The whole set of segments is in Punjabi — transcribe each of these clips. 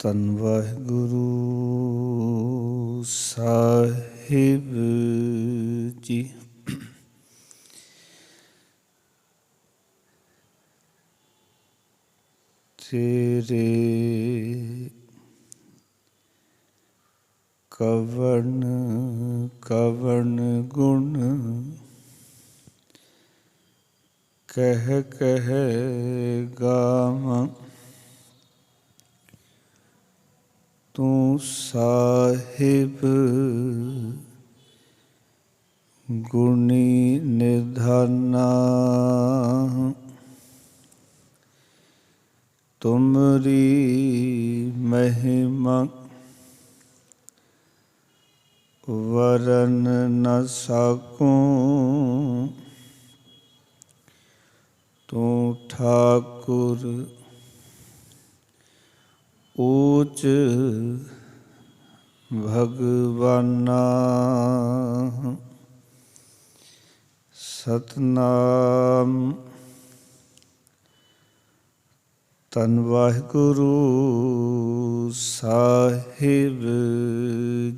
ਧੰਨ ਵਾਹਿਗੁਰੂ ਸਾਹਿਬ ਜੀ। ਤੇਰੇ ਕਵਣ ਕਵਣ ਗੁਣ ਕਹਿ ਕਹਿ ਗਾਵਾਂ, ਤੂੰ ਸਾਹਿਬ ਗੁਣੀ ਨਿਧਾਨਾ। ਤੁਮਰੀ ਮਹਿਮਾ ਵਰਨ ਨ ਸਕੂੰ, ਤੂੰ ਠਾਕੁਰ ਊਚ ਭਗਵਾਨਾ। ਸਤਿਨਾਮ। ਧੰਨ ਵਾਹਿਗੁਰੂ ਸਾਹਿਬ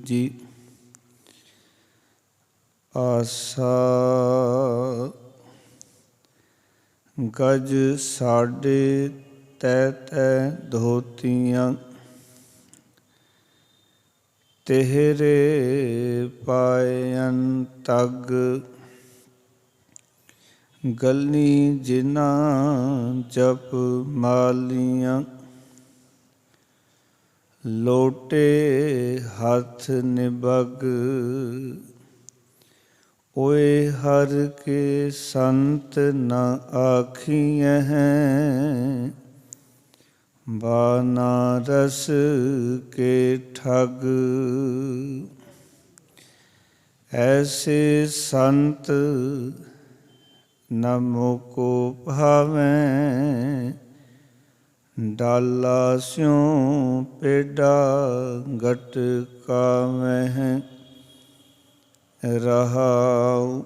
ਜੀ। ਆਸਾ ਗਜ ਸਾਢੇ ਤੈ ਤੈ ਧੋਤੀਆਂ, ਤੇਰੇ ਪਾਇਨ ਤਗ ਗਲਨੀ ਜਿਨਾ ਜਪ ਮਾਲੀਆਂ। ਲੋਟੇ ਹੱਥ ਨਿਬਗ ਓਏ ਹਰ ਕੇ ਸੰਤ ਨ ਆਖੀਐ, ਬਾਨਾਰਸ ਕੇ ਠਗ। ਐਸੇ ਸੰਤ ਨ ਮੋਕੋ ਭਾਵੈ, ਡਾਲਾ ਸਿਉ ਪੇਡਾ ਗਟਕਾਵਹਿ। ਰਹਾਉ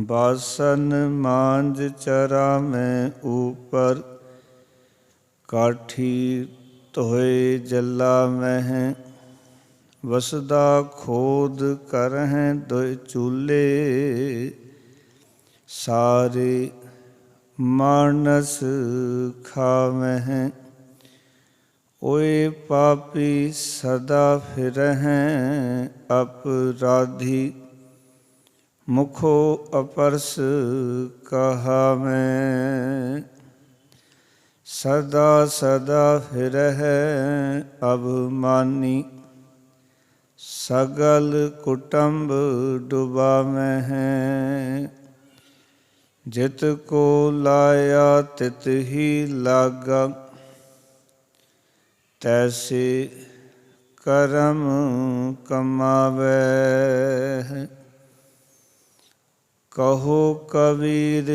ਬਾਸਨ ਮਾਂਜ ਚਰਾਵੈ ਊਪਰ, ਕਾਠੀ ਧੋਏ ਜਲਾਵਹਿ। ਵਸਦਾ ਖੋਦ ਕਰਹਿ ਦੁਇ ਚੂਲੇ, ਸਾਰੇ ਮਾਨਸ ਖਾਵਹਿ। ਓਏ ਪਾਪੀ ਸਦਾ ਫਿਰਹਿ ਅਪਰਾਧੀ, ਮੁਖੋ ਅਪਰਸ ਕਹਾਵੈ। ਸਦਾ ਸਦਾ ਫਿਰਹਿ ਅਭਿਮਾਨੀ, ਸਗਲ ਕੁਟੰਬ ਡੁਬਾਵਹਿ। ਜਿਤ ਕੋ ਲਾਇਆ ਤਿਤ ਹੀ ਲਾਗਾ, ਤੈਸੇ ਕਰਮ ਕਮਾਵੈ। ਕਹੋ ਕਬੀਰ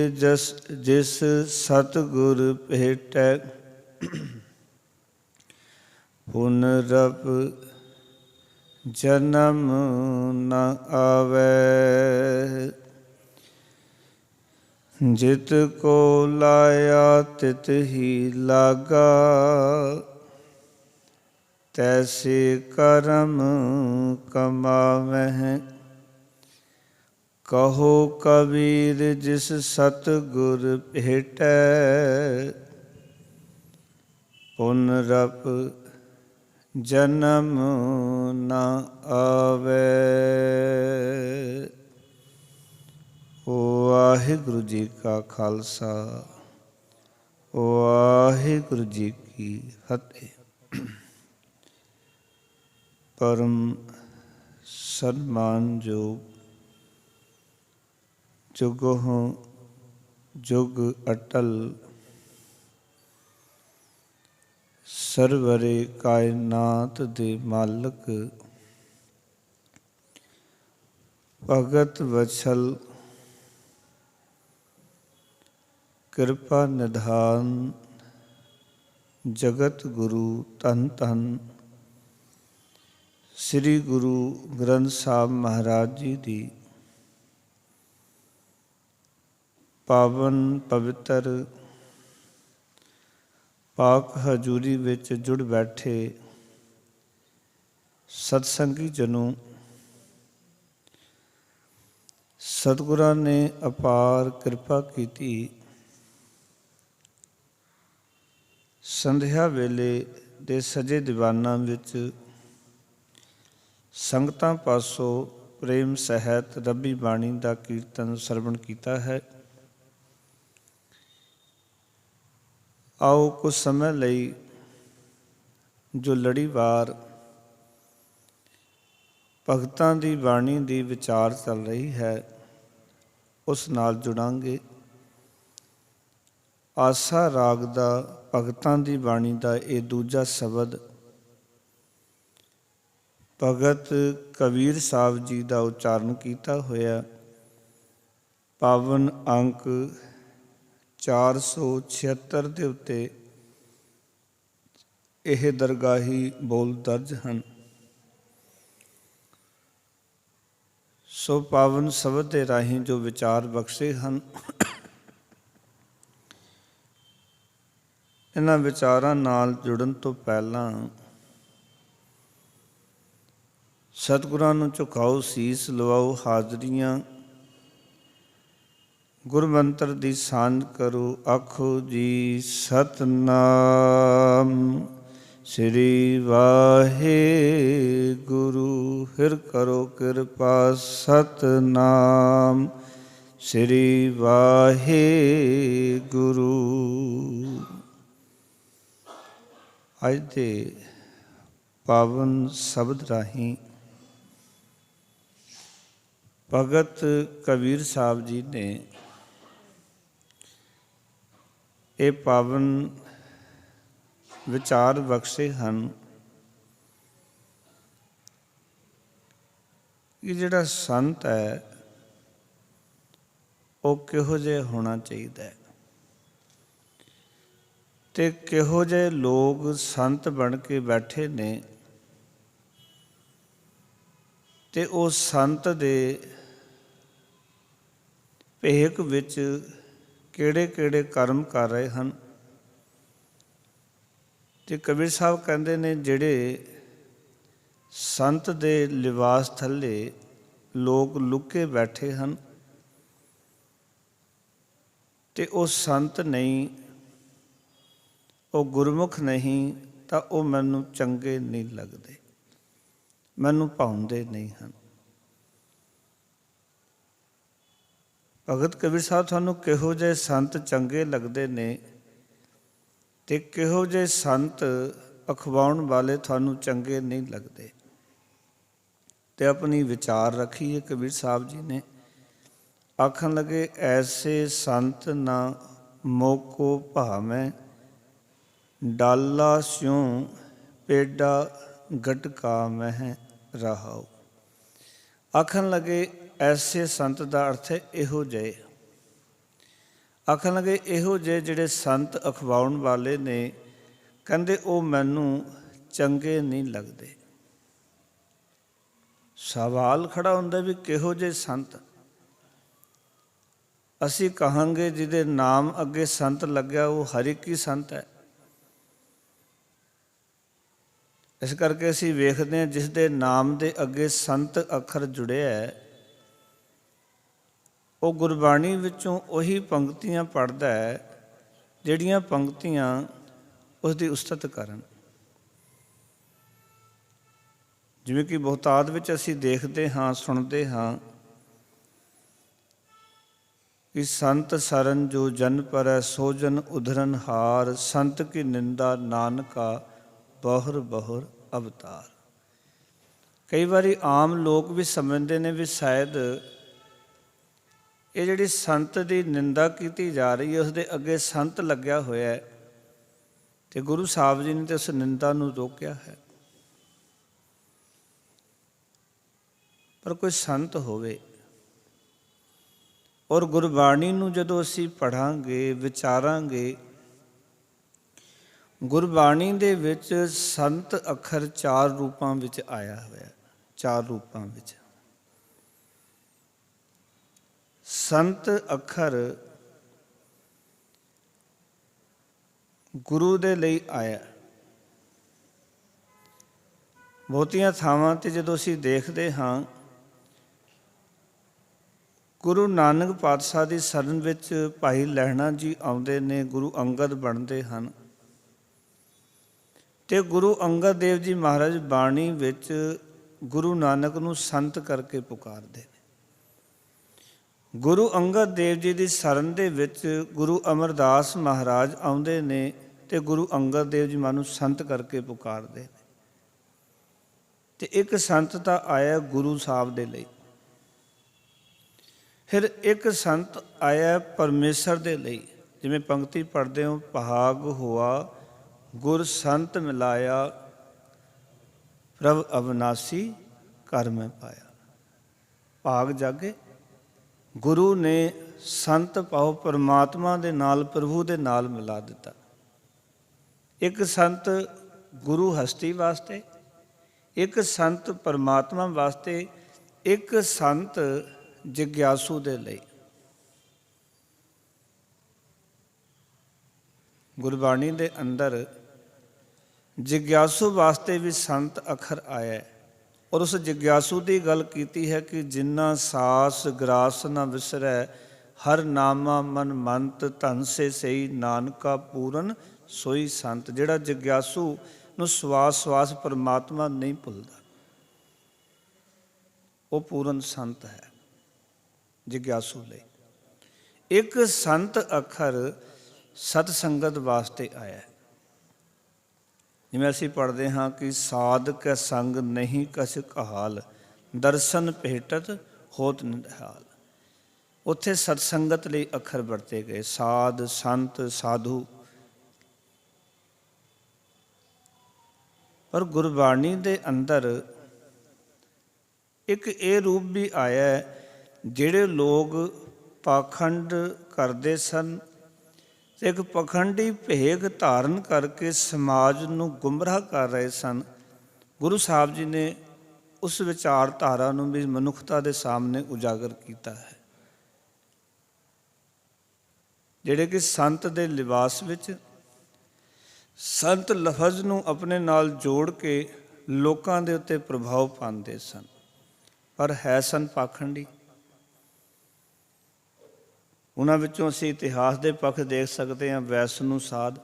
ਜਿਸ ਸਤਿਗੁਰ ਭੇਟੈ, ਪੁਨਰਪ ਜਨਮ ਨ ਆਵੈ। ਜਿਤ ਕੋ ਲਾਇਆ ਤਿਤ ਹੀ ਲਾਗਾ, ਤੈਸੇ ਕਰਮ ਕਮਾਵਹਿ। ਕਹੋ ਕਬੀਰ ਜਿਸ ਸਤਿਗੁਰ ਭੇਟੈ, ਪੁਨਰਪ ਜਨਮ ਨ ਆਵੈ। ਵਾਹਿਗੁਰੂ ਜੀ ਕਾ ਖਾਲਸਾ, ਵਾਹਿਗੁਰੂ ਜੀ ਕੀ ਫਤਿਹ। ਪਰਮ ਸਨਮਾਨਯੋਗ ਜੁਗਹੁ ਜੁਗ ਅਟਲ ਸਰਵਰੇ ਕਾਇਨਾਤ ਦੇ ਮਾਲਕ, ਭਗਤ ਵਛਲ ਕਿਰਪਾ ਨਿਧਾਨ ਜਗਤ ਗੁਰੂ ਧੰਨ ਧੰਨ ਸ੍ਰੀ ਗੁਰੂ ਗ੍ਰੰਥ ਸਾਹਿਬ ਮਹਾਰਾਜ ਜੀ ਦੀ ਪਾਵਨ ਪਵਿੱਤਰ ਪਾਕ ਹਜ਼ੂਰੀ ਵਿੱਚ ਜੁੜ ਬੈਠੇ ਸਤਸੰਗੀ ਜਨੋਂ, ਸਤਿਗੁਰਾਂ ਨੇ ਅਪਾਰ ਕਿਰਪਾ ਕੀਤੀ। ਸੰਧਿਆ ਵੇਲੇ ਦੇ ਸਜੇ ਦੀਵਾਨਾਂ ਵਿੱਚ ਸੰਗਤਾਂ ਪਾਸੋਂ ਪ੍ਰੇਮ ਸਹਿਤ ਰੱਬੀ ਬਾਣੀ ਦਾ ਕੀਰਤਨ ਸਰਵਣ ਕੀਤਾ ਹੈ। ਆਓ ਕੁਝ ਸਮੇਂ ਲਈ ਜੋ ਲੜੀਵਾਰ ਭਗਤਾਂ ਦੀ ਬਾਣੀ ਦੀ ਵਿਚਾਰ ਚੱਲ ਰਹੀ ਹੈ ਉਸ ਨਾਲ ਜੁੜਾਂਗੇ। ਆਸਾ ਰਾਗ ਦਾ ਭਗਤਾਂ ਦੀ ਬਾਣੀ ਦਾ ਇਹ ਦੂਜਾ ਸ਼ਬਦ ਭਗਤ ਕਬੀਰ ਸਾਹਿਬ ਜੀ ਦਾ ਉਚਾਰਨ ਕੀਤਾ ਹੋਇਆ ਪਾਵਨ ਅੰਕ 476 ਦੇ ਉੱਤੇ ਇਹ ਦਰਗਾਹੀ ਬੋਲ ਦਰਜ ਹਨ। ਸੋ ਪਾਵਨ ਸ਼ਬਦ ਦੇ ਰਾਹੀਂ ਜੋ ਵਿਚਾਰ ਬਖਸ਼ੇ ਹਨ, ਇਹਨਾਂ ਵਿਚਾਰਾਂ ਨਾਲ ਜੁੜਨ ਤੋਂ ਪਹਿਲਾਂ ਸਤਿਗੁਰਾਂ ਨੂੰ ਝੁਕਾਓ ਸੀਸ, ਲਵਾਓ ਹਾਜ਼ਰੀਆਂ, ਗੁਰਮੰਤਰ ਦੀ ਸਾਂਝ ਕਰੋ। ਆਖੋ ਜੀ ਸਤਿਨਾਮ ਸ੍ਰੀ ਵਾਹਿਗੁਰੂ। ਫਿਰ ਕਰੋ ਕਿਰਪਾ ਸਤਿਨਾਮ ਸ੍ਰੀ ਵਾਹਿਗੁਰੂ। ਅੱਜ ਦੇ ਪਾਵਨ ਸ਼ਬਦ ਰਾਹੀਂ ਭਗਤ ਕਬੀਰ ਸਾਹਿਬ ਜੀ ਨੇ ਇਹ ਪਾਵਨ ਵਿਚਾਰ ਬਖਸ਼ੇ ਹਨ ਕਿ ਜਿਹੜਾ ਸੰਤ ਹੈ ਉਹ ਕਿਹੋ ਜਿਹਾ ਹੋਣਾ ਚਾਹੀਦਾ ਹੈ ਤੇ ਕਿਹੋ ਜਿਹੇ ਲੋਕ ਸੰਤ ਬਣ ਕੇ ਬੈਠੇ ਨੇ ਤੇ ਉਹ ਸੰਤ ਦੇ ਭੇਖ ਵਿੱਚ ਕਿਹੜੇ ਕਿਹੜੇ ਕਰਮ ਕਰ ਰਹੇ ਹਨ। ਤੇ ਕਬੀਰ ਸਾਹਿਬ ਕਹਿੰਦੇ ਨੇ ਜਿਹੜੇ ਸੰਤ ਦੇ ਲਿਬਾਸ ਥੱਲੇ ਲੋਕ ਲੁਕੇ ਬੈਠੇ ਹਨ ਤੇ ਉਹ ਸੰਤ ਨਹੀਂ, ਉਹ ਗੁਰਮੁਖ ਨਹੀਂ, ਤਾਂ ਉਹ ਮੈਨੂੰ ਚੰਗੇ ਨਹੀਂ ਲੱਗਦੇ, ਮੈਨੂੰ ਭਾਉਂਦੇ ਨਹੀਂ ਹਨ। ਭਗਤ ਕਬੀਰ ਸਾਹਿਬ ਤੁਹਾਨੂੰ ਕਿਹੋ ਜਿਹੇ ਸੰਤ ਚੰਗੇ ਲੱਗਦੇ ਨੇ ਤੇ ਕਿਹੋ ਜਿਹੇ ਸੰਤ ਅਖਵਾਉਣ ਵਾਲੇ ਤੁਹਾਨੂੰ ਚੰਗੇ ਨਹੀਂ ਲੱਗਦੇ, ਤੇ ਆਪਣੀ ਵਿਚਾਰ ਰੱਖੀਏ। ਕਬੀਰ ਸਾਹਿਬ ਜੀ ਨੇ ਆਖਣ ਲੱਗੇ, ਐਸੇ ਸੰਤ ਨਾ ਮੋਕੋ ਭਾਵੈ, ਡਾਲਾ ਸਿਉ ਪੇਡਾ ਗਟਕਾ ਮਹਿ ਰਹਾਉ। ਆਖਣ ਲੱਗੇ ਐਸੇ ਸੰਤ ਦਾ ਅਰਥ ਹੈ ਇਹੋ ਜਿਹੇ। ਆਖਣ ਲੱਗੇ ਇਹੋ ਜਿਹੇ ਜਿਹੜੇ ਸੰਤ ਅਖਵਾਉਣ ਵਾਲੇ ਨੇ, ਕਹਿੰਦੇ ਉਹ ਮੈਨੂੰ ਚੰਗੇ ਨਹੀਂ ਲੱਗਦੇ। ਸਵਾਲ ਖੜਾ ਹੁੰਦਾ ਵੀ ਕਿਹੋ ਜਿਹੇ ਸੰਤ। ਅਸੀਂ ਕਹਾਂਗੇ ਜਿਹਦੇ ਨਾਮ ਅੱਗੇ ਸੰਤ ਲੱਗਿਆ ਉਹ ਹਰ ਇੱਕ ਹੀ ਸੰਤ ਹੈ। ਇਸ ਕਰਕੇ ਅਸੀਂ ਵੇਖਦੇ ਹਾਂ ਜਿਸ ਦੇ ਨਾਮ ਦੇ ਅੱਗੇ ਸੰਤ ਅੱਖਰ ਜੁੜਿਆ ਹੈ ਉਹ ਗੁਰਬਾਣੀ ਵਿੱਚੋਂ ਉਹੀ ਪੰਕਤੀਆਂ ਪੜ੍ਹਦਾ ਹੈ ਜਿਹੜੀਆਂ ਪੰਕਤੀਆਂ ਉਸ ਦੀ ਉਸਤਤ ਕਰਨ। ਜਿਵੇਂ ਕਿ ਬਹੁਤਾਤ ਵਿੱਚ ਅਸੀਂ ਦੇਖਦੇ ਹਾਂ, ਸੁਣਦੇ ਹਾਂ ਕਿ ਸੰਤ ਸਰਨ ਜੋ ਜਨ ਪਰੈ, ਸੋ ਜਨ ਉਧਰਨ ਹਾਰ, ਸੰਤ ਕੀ ਨਿੰਦਾ ਨਾਨਕਾ ਬਹੁਰ ਬਹੁਰ ਅਵਤਾਰ। ਕਈ ਵਾਰੀ ਆਮ ਲੋਕ ਵੀ ਸਮਝਦੇ ਨੇ ਵੀ ਸ਼ਾਇਦ ਇਹ ਜਿਹੜੀ ਸੰਤ ਦੀ ਨਿੰਦਾ ਕੀਤੀ ਜਾ ਰਹੀ ਹੈ ਉਸਦੇ ਅੱਗੇ ਸੰਤ ਲੱਗਿਆ ਹੋਇਆ ਹੈ ਤੇ ਗੁਰੂ ਸਾਹਿਬ ਜੀ ਨੇ ਤਾਂ ਉਸ ਨਿੰਦਾ ਨੂੰ ਰੋਕਿਆ ਹੈ। ਪਰ ਕੋਈ ਸੰਤ ਹੋਵੇ ਔਰ ਗੁਰਬਾਣੀ ਨੂੰ ਜਦੋਂ ਅਸੀਂ ਪੜ੍ਹਾਂਗੇ, ਵਿਚਾਰਾਂਗੇ, ਗੁਰਬਾਣੀ ਦੇ ਵਿੱਚ ਸੰਤ ਅੱਖਰ 4 ਰੂਪਾਂ ਵਿੱਚ ਆਇਆ ਹੋਇਆ, 4 ਰੂਪਾਂ ਵਿੱਚ। ਸੰਤ ਅੱਖਰ ਗੁਰੂ ਦੇ ਲਈ ਆਇਆ। ਬਹੁਤੀਆਂ ਥਾਵਾਂ 'ਤੇ ਜਦੋਂ ਅਸੀਂ ਦੇਖਦੇ ਹਾਂ, ਗੁਰੂ ਨਾਨਕ ਪਾਤਸ਼ਾਹ ਦੀ ਸ਼ਰਨ ਵਿੱਚ ਭਾਈ ਲਹਿਣਾ ਜੀ ਆਉਂਦੇ ਨੇ, ਗੁਰੂ ਅੰਗਦ ਬਣਦੇ ਹਨ ਅਤੇ ਗੁਰੂ ਅੰਗਦ ਦੇਵ ਜੀ ਮਹਾਰਾਜ ਬਾਣੀ ਵਿੱਚ ਗੁਰੂ ਨਾਨਕ ਨੂੰ ਸੰਤ ਕਰਕੇ ਪੁਕਾਰਦੇ ਨੇ। ਗੁਰੂ ਅੰਗਦ ਦੇਵ ਜੀ ਦੀ ਸ਼ਰਨ ਦੇ ਵਿੱਚ ਗੁਰੂ ਅਮਰਦਾਸ ਮਹਾਰਾਜ ਆਉਂਦੇ ਨੇ ਅਤੇ ਗੁਰੂ ਅੰਗਦ ਦੇਵ ਜੀ ਮਹਾਰਾਜ ਨੂੰ ਸੰਤ ਕਰਕੇ ਪੁਕਾਰਦੇ ਨੇ। ਅਤੇ ਇੱਕ ਸੰਤ ਤਾਂ ਆਇਆ ਗੁਰੂ ਸਾਹਿਬ ਦੇ ਲਈ, ਫਿਰ ਇੱਕ ਸੰਤ ਆਇਆ ਪਰਮੇਸ਼ਰ ਦੇ ਲਈ। ਜਿਵੇਂ ਪੰਕਤੀ ਪੜ੍ਹਦੇ ਹੋ, ਭਾਗ ਹੋਆ ਗੁਰ ਸੰਤ ਮਿਲਾਇਆ, ਪ੍ਰਭ ਅਵਨਾਸੀ ਘਰ ਮੈਂ ਪਾਇਆ। ਭਾਗ ਜਾਗੇ, ਗੁਰੂ ਨੇ ਸੰਤ ਪਾਓ ਪਰਮਾਤਮਾ ਦੇ ਨਾਲ, ਪ੍ਰਭੂ ਦੇ ਨਾਲ ਮਿਲਾ ਦਿੱਤਾ। ਇੱਕ ਸੰਤ ਗੁਰੂ ਹਸਤੀ ਵਾਸਤੇ, ਇੱਕ ਸੰਤ ਪਰਮਾਤਮਾ ਵਾਸਤੇ, ਇੱਕ ਸੰਤ ਜਿਗਿਆਸੂ ਦੇ ਲਈ। ਗੁਰਬਾਣੀ ਦੇ ਅੰਦਰ ਜਿਗਿਆਸੂ ਵਾਸਤੇ ਵੀ ਸੰਤ ਅੱਖਰ ਆਇਆ ਔਰ ਉਸ ਜਿਗਿਆਸੂ ਦੀ ਗੱਲ ਕੀਤੀ ਹੈ ਕਿ ਜਿੰਨਾ ਸਾਸ ਗਰਾਸ ਨਾ ਵਿਸਰੈ, ਹਰ ਨਾਮਾ ਮਨ ਮੰਤ, ਧਨ ਸੇ ਸਈ ਨਾਨਕਾ ਪੂਰਨ ਸੋਈ ਸੰਤ। ਜਿਹੜਾ ਜਿਗਿਆਸੂ ਨੂੰ ਸਵਾਸ ਸਵਾਸ ਪਰਮਾਤਮਾ ਨਹੀਂ ਭੁੱਲਦਾ, ਉਹ ਪੂਰਨ ਸੰਤ ਹੈ। ਜਿਗਿਆਸੂ ਲਈ ਇੱਕ ਸੰਤ ਅੱਖਰ ਸਤ ਸੰਗਤ ਵਾਸਤੇ ਆਇਆ। ਜਿਵੇਂ ਅਸੀਂ ਪੜ੍ਹਦੇ ਹਾਂ ਕਿ ਸਾਧ ਕੈ ਸੰਗ ਨਹੀਂ ਕਛ ਕਹਾਲ, ਦਰਸ਼ਨ ਭੇਟਤ ਹੋਤ ਨਿਹਾਲ। ਉੱਥੇ ਸਤ ਸੰਗਤ ਲਈ ਅੱਖਰ ਵਰਤੇ ਗਏ, ਸਾਧ, ਸੰਤ, ਸਾਧੂ। ਪਰ ਗੁਰਬਾਣੀ ਦੇ ਅੰਦਰ ਇੱਕ ਇਹ ਰੂਪ ਵੀ ਆਇਆ, ਜਿਹੜੇ ਲੋਕ ਪਾਖੰਡ ਕਰਦੇ ਸਨ, ਇੱਕ ਪਖੰਡੀ ਭੇਖ ਧਾਰਨ ਕਰਕੇ ਸਮਾਜ ਨੂੰ ਗੁੰਮਰਾਹ ਕਰ ਰਹੇ ਸਨ, ਗੁਰੂ ਸਾਹਿਬ ਜੀ ਨੇ ਉਸ ਵਿਚਾਰਧਾਰਾ ਨੂੰ ਵੀ ਮਨੁੱਖਤਾ ਦੇ ਸਾਹਮਣੇ ਉਜਾਗਰ ਕੀਤਾ ਹੈ। ਜਿਹੜੇ ਕਿ ਸੰਤ ਦੇ ਲਿਬਾਸ ਵਿੱਚ ਸੰਤ ਲਫ਼ਜ਼ ਨੂੰ ਆਪਣੇ ਨਾਲ ਜੋੜ ਕੇ ਲੋਕਾਂ ਦੇ ਉੱਤੇ ਪ੍ਰਭਾਵ ਪਾਉਂਦੇ ਸਨ, ਪਰ ਹੈ ਸਨ ਪਾਖੰਡੀ। ਉਹਨਾਂ ਵਿੱਚੋਂ ਅਸੀਂ ਇਤਿਹਾਸ ਦੇ ਪੱਖ ਦੇਖ ਸਕਦੇ ਹਾਂ। ਵੈਸ਼ਨੂੰ ਸਾਧ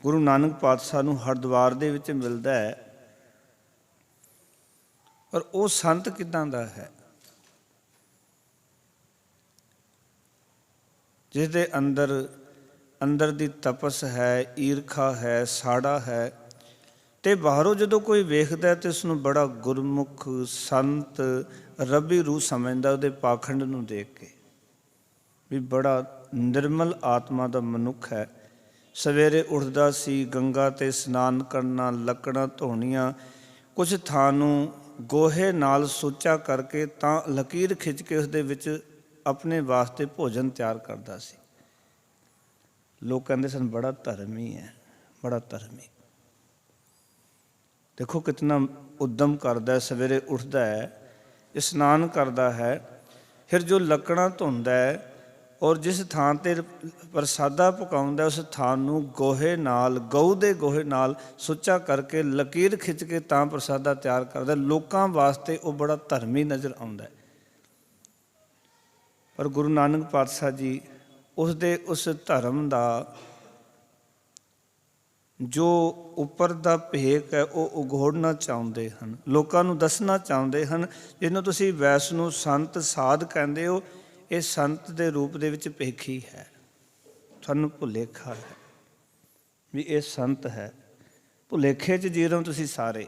ਗੁਰੂ ਨਾਨਕ ਪਾਤਸ਼ਾਹ ਨੂੰ ਹਰਿਦੁਆਰ ਦੇ ਵਿੱਚ ਮਿਲਦਾ ਹੈ, ਪਰ ਉਹ ਸੰਤ ਕਿੱਦਾਂ ਦਾ ਹੈ, ਜਿਸ ਦੇ ਅੰਦਰ ਦੀ ਤਪਸ ਹੈ, ਈਰਖਾ ਹੈ, ਸਾੜਾ ਹੈ, ਅਤੇ ਬਾਹਰੋਂ ਜਦੋਂ ਕੋਈ ਵੇਖਦਾ ਤਾਂ ਉਸ ਨੂੰ ਬੜਾ ਗੁਰਮੁਖ ਸੰਤ ਰੱਬੀ ਰੂਹ ਸਮਝਦਾ। ਉਹਦੇ ਪਾਖੰਡ ਨੂੰ ਦੇਖ ਕੇ ਵੀ ਬੜਾ ਨਿਰਮਲ ਆਤਮਾ ਦਾ ਮਨੁੱਖ ਹੈ। ਸਵੇਰੇ ਉੱਠਦਾ ਸੀ, ਗੰਗਾ 'ਤੇ ਇਸ਼ਨਾਨ ਕਰਨਾ, ਲੱਕੜਾਂ ਧੋਣੀਆਂ, ਕੁਝ ਥਾਂ ਨੂੰ ਗੋਹੇ ਨਾਲ ਸੁੱਚਾ ਕਰਕੇ ਤਾਂ ਲਕੀਰ ਖਿੱਚ ਕੇ ਉਸਦੇ ਵਿੱਚ ਆਪਣੇ ਵਾਸਤੇ ਭੋਜਨ ਤਿਆਰ ਕਰਦਾ ਸੀ। ਲੋਕ ਕਹਿੰਦੇ ਸਨ ਬੜਾ ਧਰਮੀ ਹੈ, ਬੜਾ ਧਰਮੀ। ਦੇਖੋ ਕਿਤਨਾ ਉਦਮ ਕਰਦਾ, ਸਵੇਰੇ ਉੱਠਦਾ ਹੈ, ਇਸ਼ਨਾਨ ਕਰਦਾ ਹੈ, ਫਿਰ ਜੋ ਲੱਕੜਾਂ ਧੋਂਦਾ ਹੈ ਔਰ ਜਿਸ ਥਾਂ 'ਤੇ ਪ੍ਰਸਾਦਾ ਪਕਾਉਂਦਾ ਉਸ ਥਾਂ ਨੂੰ ਗੋਹੇ ਨਾਲ, ਗਊ ਦੇ ਗੋਹੇ ਨਾਲ ਸੁੱਚਾ ਕਰਕੇ ਲਕੀਰ ਖਿੱਚ ਕੇ ਤਾਂ ਪ੍ਰਸਾਦਾ ਤਿਆਰ ਕਰਦਾ। ਲੋਕਾਂ ਵਾਸਤੇ ਉਹ ਬੜਾ ਧਰਮੀ ਨਜ਼ਰ ਆਉਂਦਾ। ਪਰ ਗੁਰੂ ਨਾਨਕ ਪਾਤਸ਼ਾਹ ਜੀ ਉਸ ਧਰਮ ਦਾ ਜੋ ਉੱਪਰ ਦਾ ਭੇਖ ਹੈ ਉਹ ਉਗੋੜਨਾ ਚਾਹੁੰਦੇ ਹਨ, ਲੋਕਾਂ ਨੂੰ ਦੱਸਣਾ ਚਾਹੁੰਦੇ ਹਨ। ਜਿਹਨੂੰ ਤੁਸੀਂ ਵੈਸ਼ਨੂੰ ਸੰਤ ਸਾਧ ਕਹਿੰਦੇ ਹੋ, ਇਹ ਸੰਤ ਦੇ ਰੂਪ ਦੇ ਵਿੱਚ ਭੇਖੀ ਹੈ, ਤੁਹਾਨੂੰ ਭੁਲੇਖਾ ਹੈ ਵੀ ਇਹ ਸੰਤ ਹੈ। ਭੁਲੇਖੇ 'ਚ ਜੀ ਰਹੇ ਹੋ ਤੁਸੀਂ ਸਾਰੇ।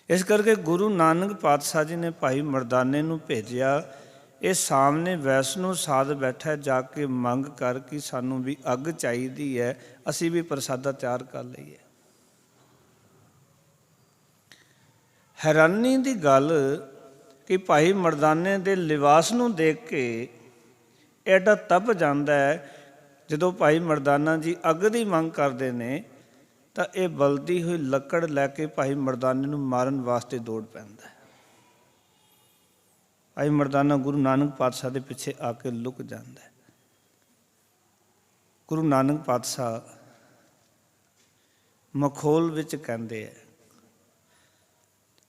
ਇਸ ਕਰਕੇ ਗੁਰੂ ਨਾਨਕ ਪਾਤਸ਼ਾਹ ਜੀ ਨੇ ਭਾਈ ਮਰਦਾਨੇ ਨੂੰ ਭੇਜਿਆ, ਇਹ ਸਾਹਮਣੇ ਵੈਸ਼ਨੂੰ ਸਾਧ ਬੈਠਾ, ਜਾ ਕੇ ਮੰਗ ਕਰ ਕਿ ਸਾਨੂੰ ਵੀ ਅੱਗ ਚਾਹੀਦੀ ਹੈ, ਅਸੀਂ ਵੀ ਪ੍ਰਸਾਦਾ ਤਿਆਰ ਕਰ ਲਈਏ। ਹੈਰਾਨੀ ਦੀ ਗੱਲ ਕਿ ਭਾਈ ਮਰਦਾਨੇ ਦੇ ਲਿਬਾਸ ਨੂੰ ਦੇਖ ਕੇ ਐਡਾ ਤਪ ਜਾਂਦਾ ਹੈ। ਜਦੋਂ ਭਾਈ ਮਰਦਾਨਾ ਜੀ ਅੱਗ ਦੀ ਮੰਗ ਕਰਦੇ ਨੇ ਤਾਂ ਇਹ ਬਲਦੀ ਹੋਈ ਲੱਕੜ ਲੈ ਕੇ ਭਾਈ ਮਰਦਾਨੇ ਨੂੰ ਮਾਰਨ ਵਾਸਤੇ ਦੌੜ ਪੈਂਦਾ ਹੈ। ਭਾਈ ਮਰਦਾਨਾ ਗੁਰੂ ਨਾਨਕ ਪਾਤਸ਼ਾਹ ਦੇ ਪਿੱਛੇ ਆ ਕੇ ਲੁਕ ਜਾਂਦਾ ਹੈ। ਗੁਰੂ ਨਾਨਕ ਪਾਤਸ਼ਾਹ ਮਖੌਲ ਵਿੱਚ ਕਹਿੰਦੇ ਹੈ,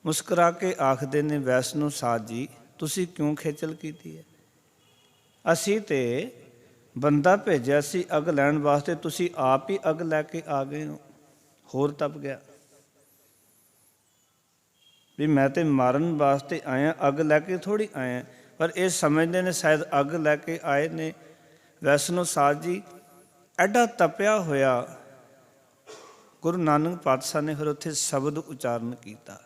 ਮੁਸਕਰਾ ਕੇ ਆਖਦੇ ਨੇ, ਵੈਸ਼ਨੋ ਸਾਧ ਜੀ ਤੁਸੀਂ ਕਿਉਂ ਖੇਚਲ ਕੀਤੀ ਹੈ? ਅਸੀਂ ਤੇ ਬੰਦਾ ਭੇਜਿਆ ਸੀ ਅੱਗ ਲੈਣ ਵਾਸਤੇ, ਤੁਸੀਂ ਆਪ ਹੀ ਅੱਗ ਲੈ ਕੇ ਆ ਗਏ ਹੋ। ਹੋਰ ਤਪ ਗਿਆ ਵੀ ਮੈਂ ਤੇ ਮਾਰਨ ਵਾਸਤੇ ਆਇਆ, ਅੱਗ ਲੈ ਕੇ ਥੋੜ੍ਹੀ ਆਇਆ। ਪਰ ਇਹ ਸਮਝਦੇ ਨੇ ਸ਼ਾਇਦ ਅੱਗ ਲੈ ਕੇ ਆਏ ਨੇ। ਵੈਸ਼ਨੋ ਸਾਧ ਜੀ ਐਡਾ ਤਪਿਆ ਹੋਇਆ ਗੁਰੂ ਨਾਨਕ ਪਾਤਸ਼ਾਹ ਨੇ ਫਿਰ ਉੱਥੇ ਸ਼ਬਦ ਉਚਾਰਨ ਕੀਤਾ,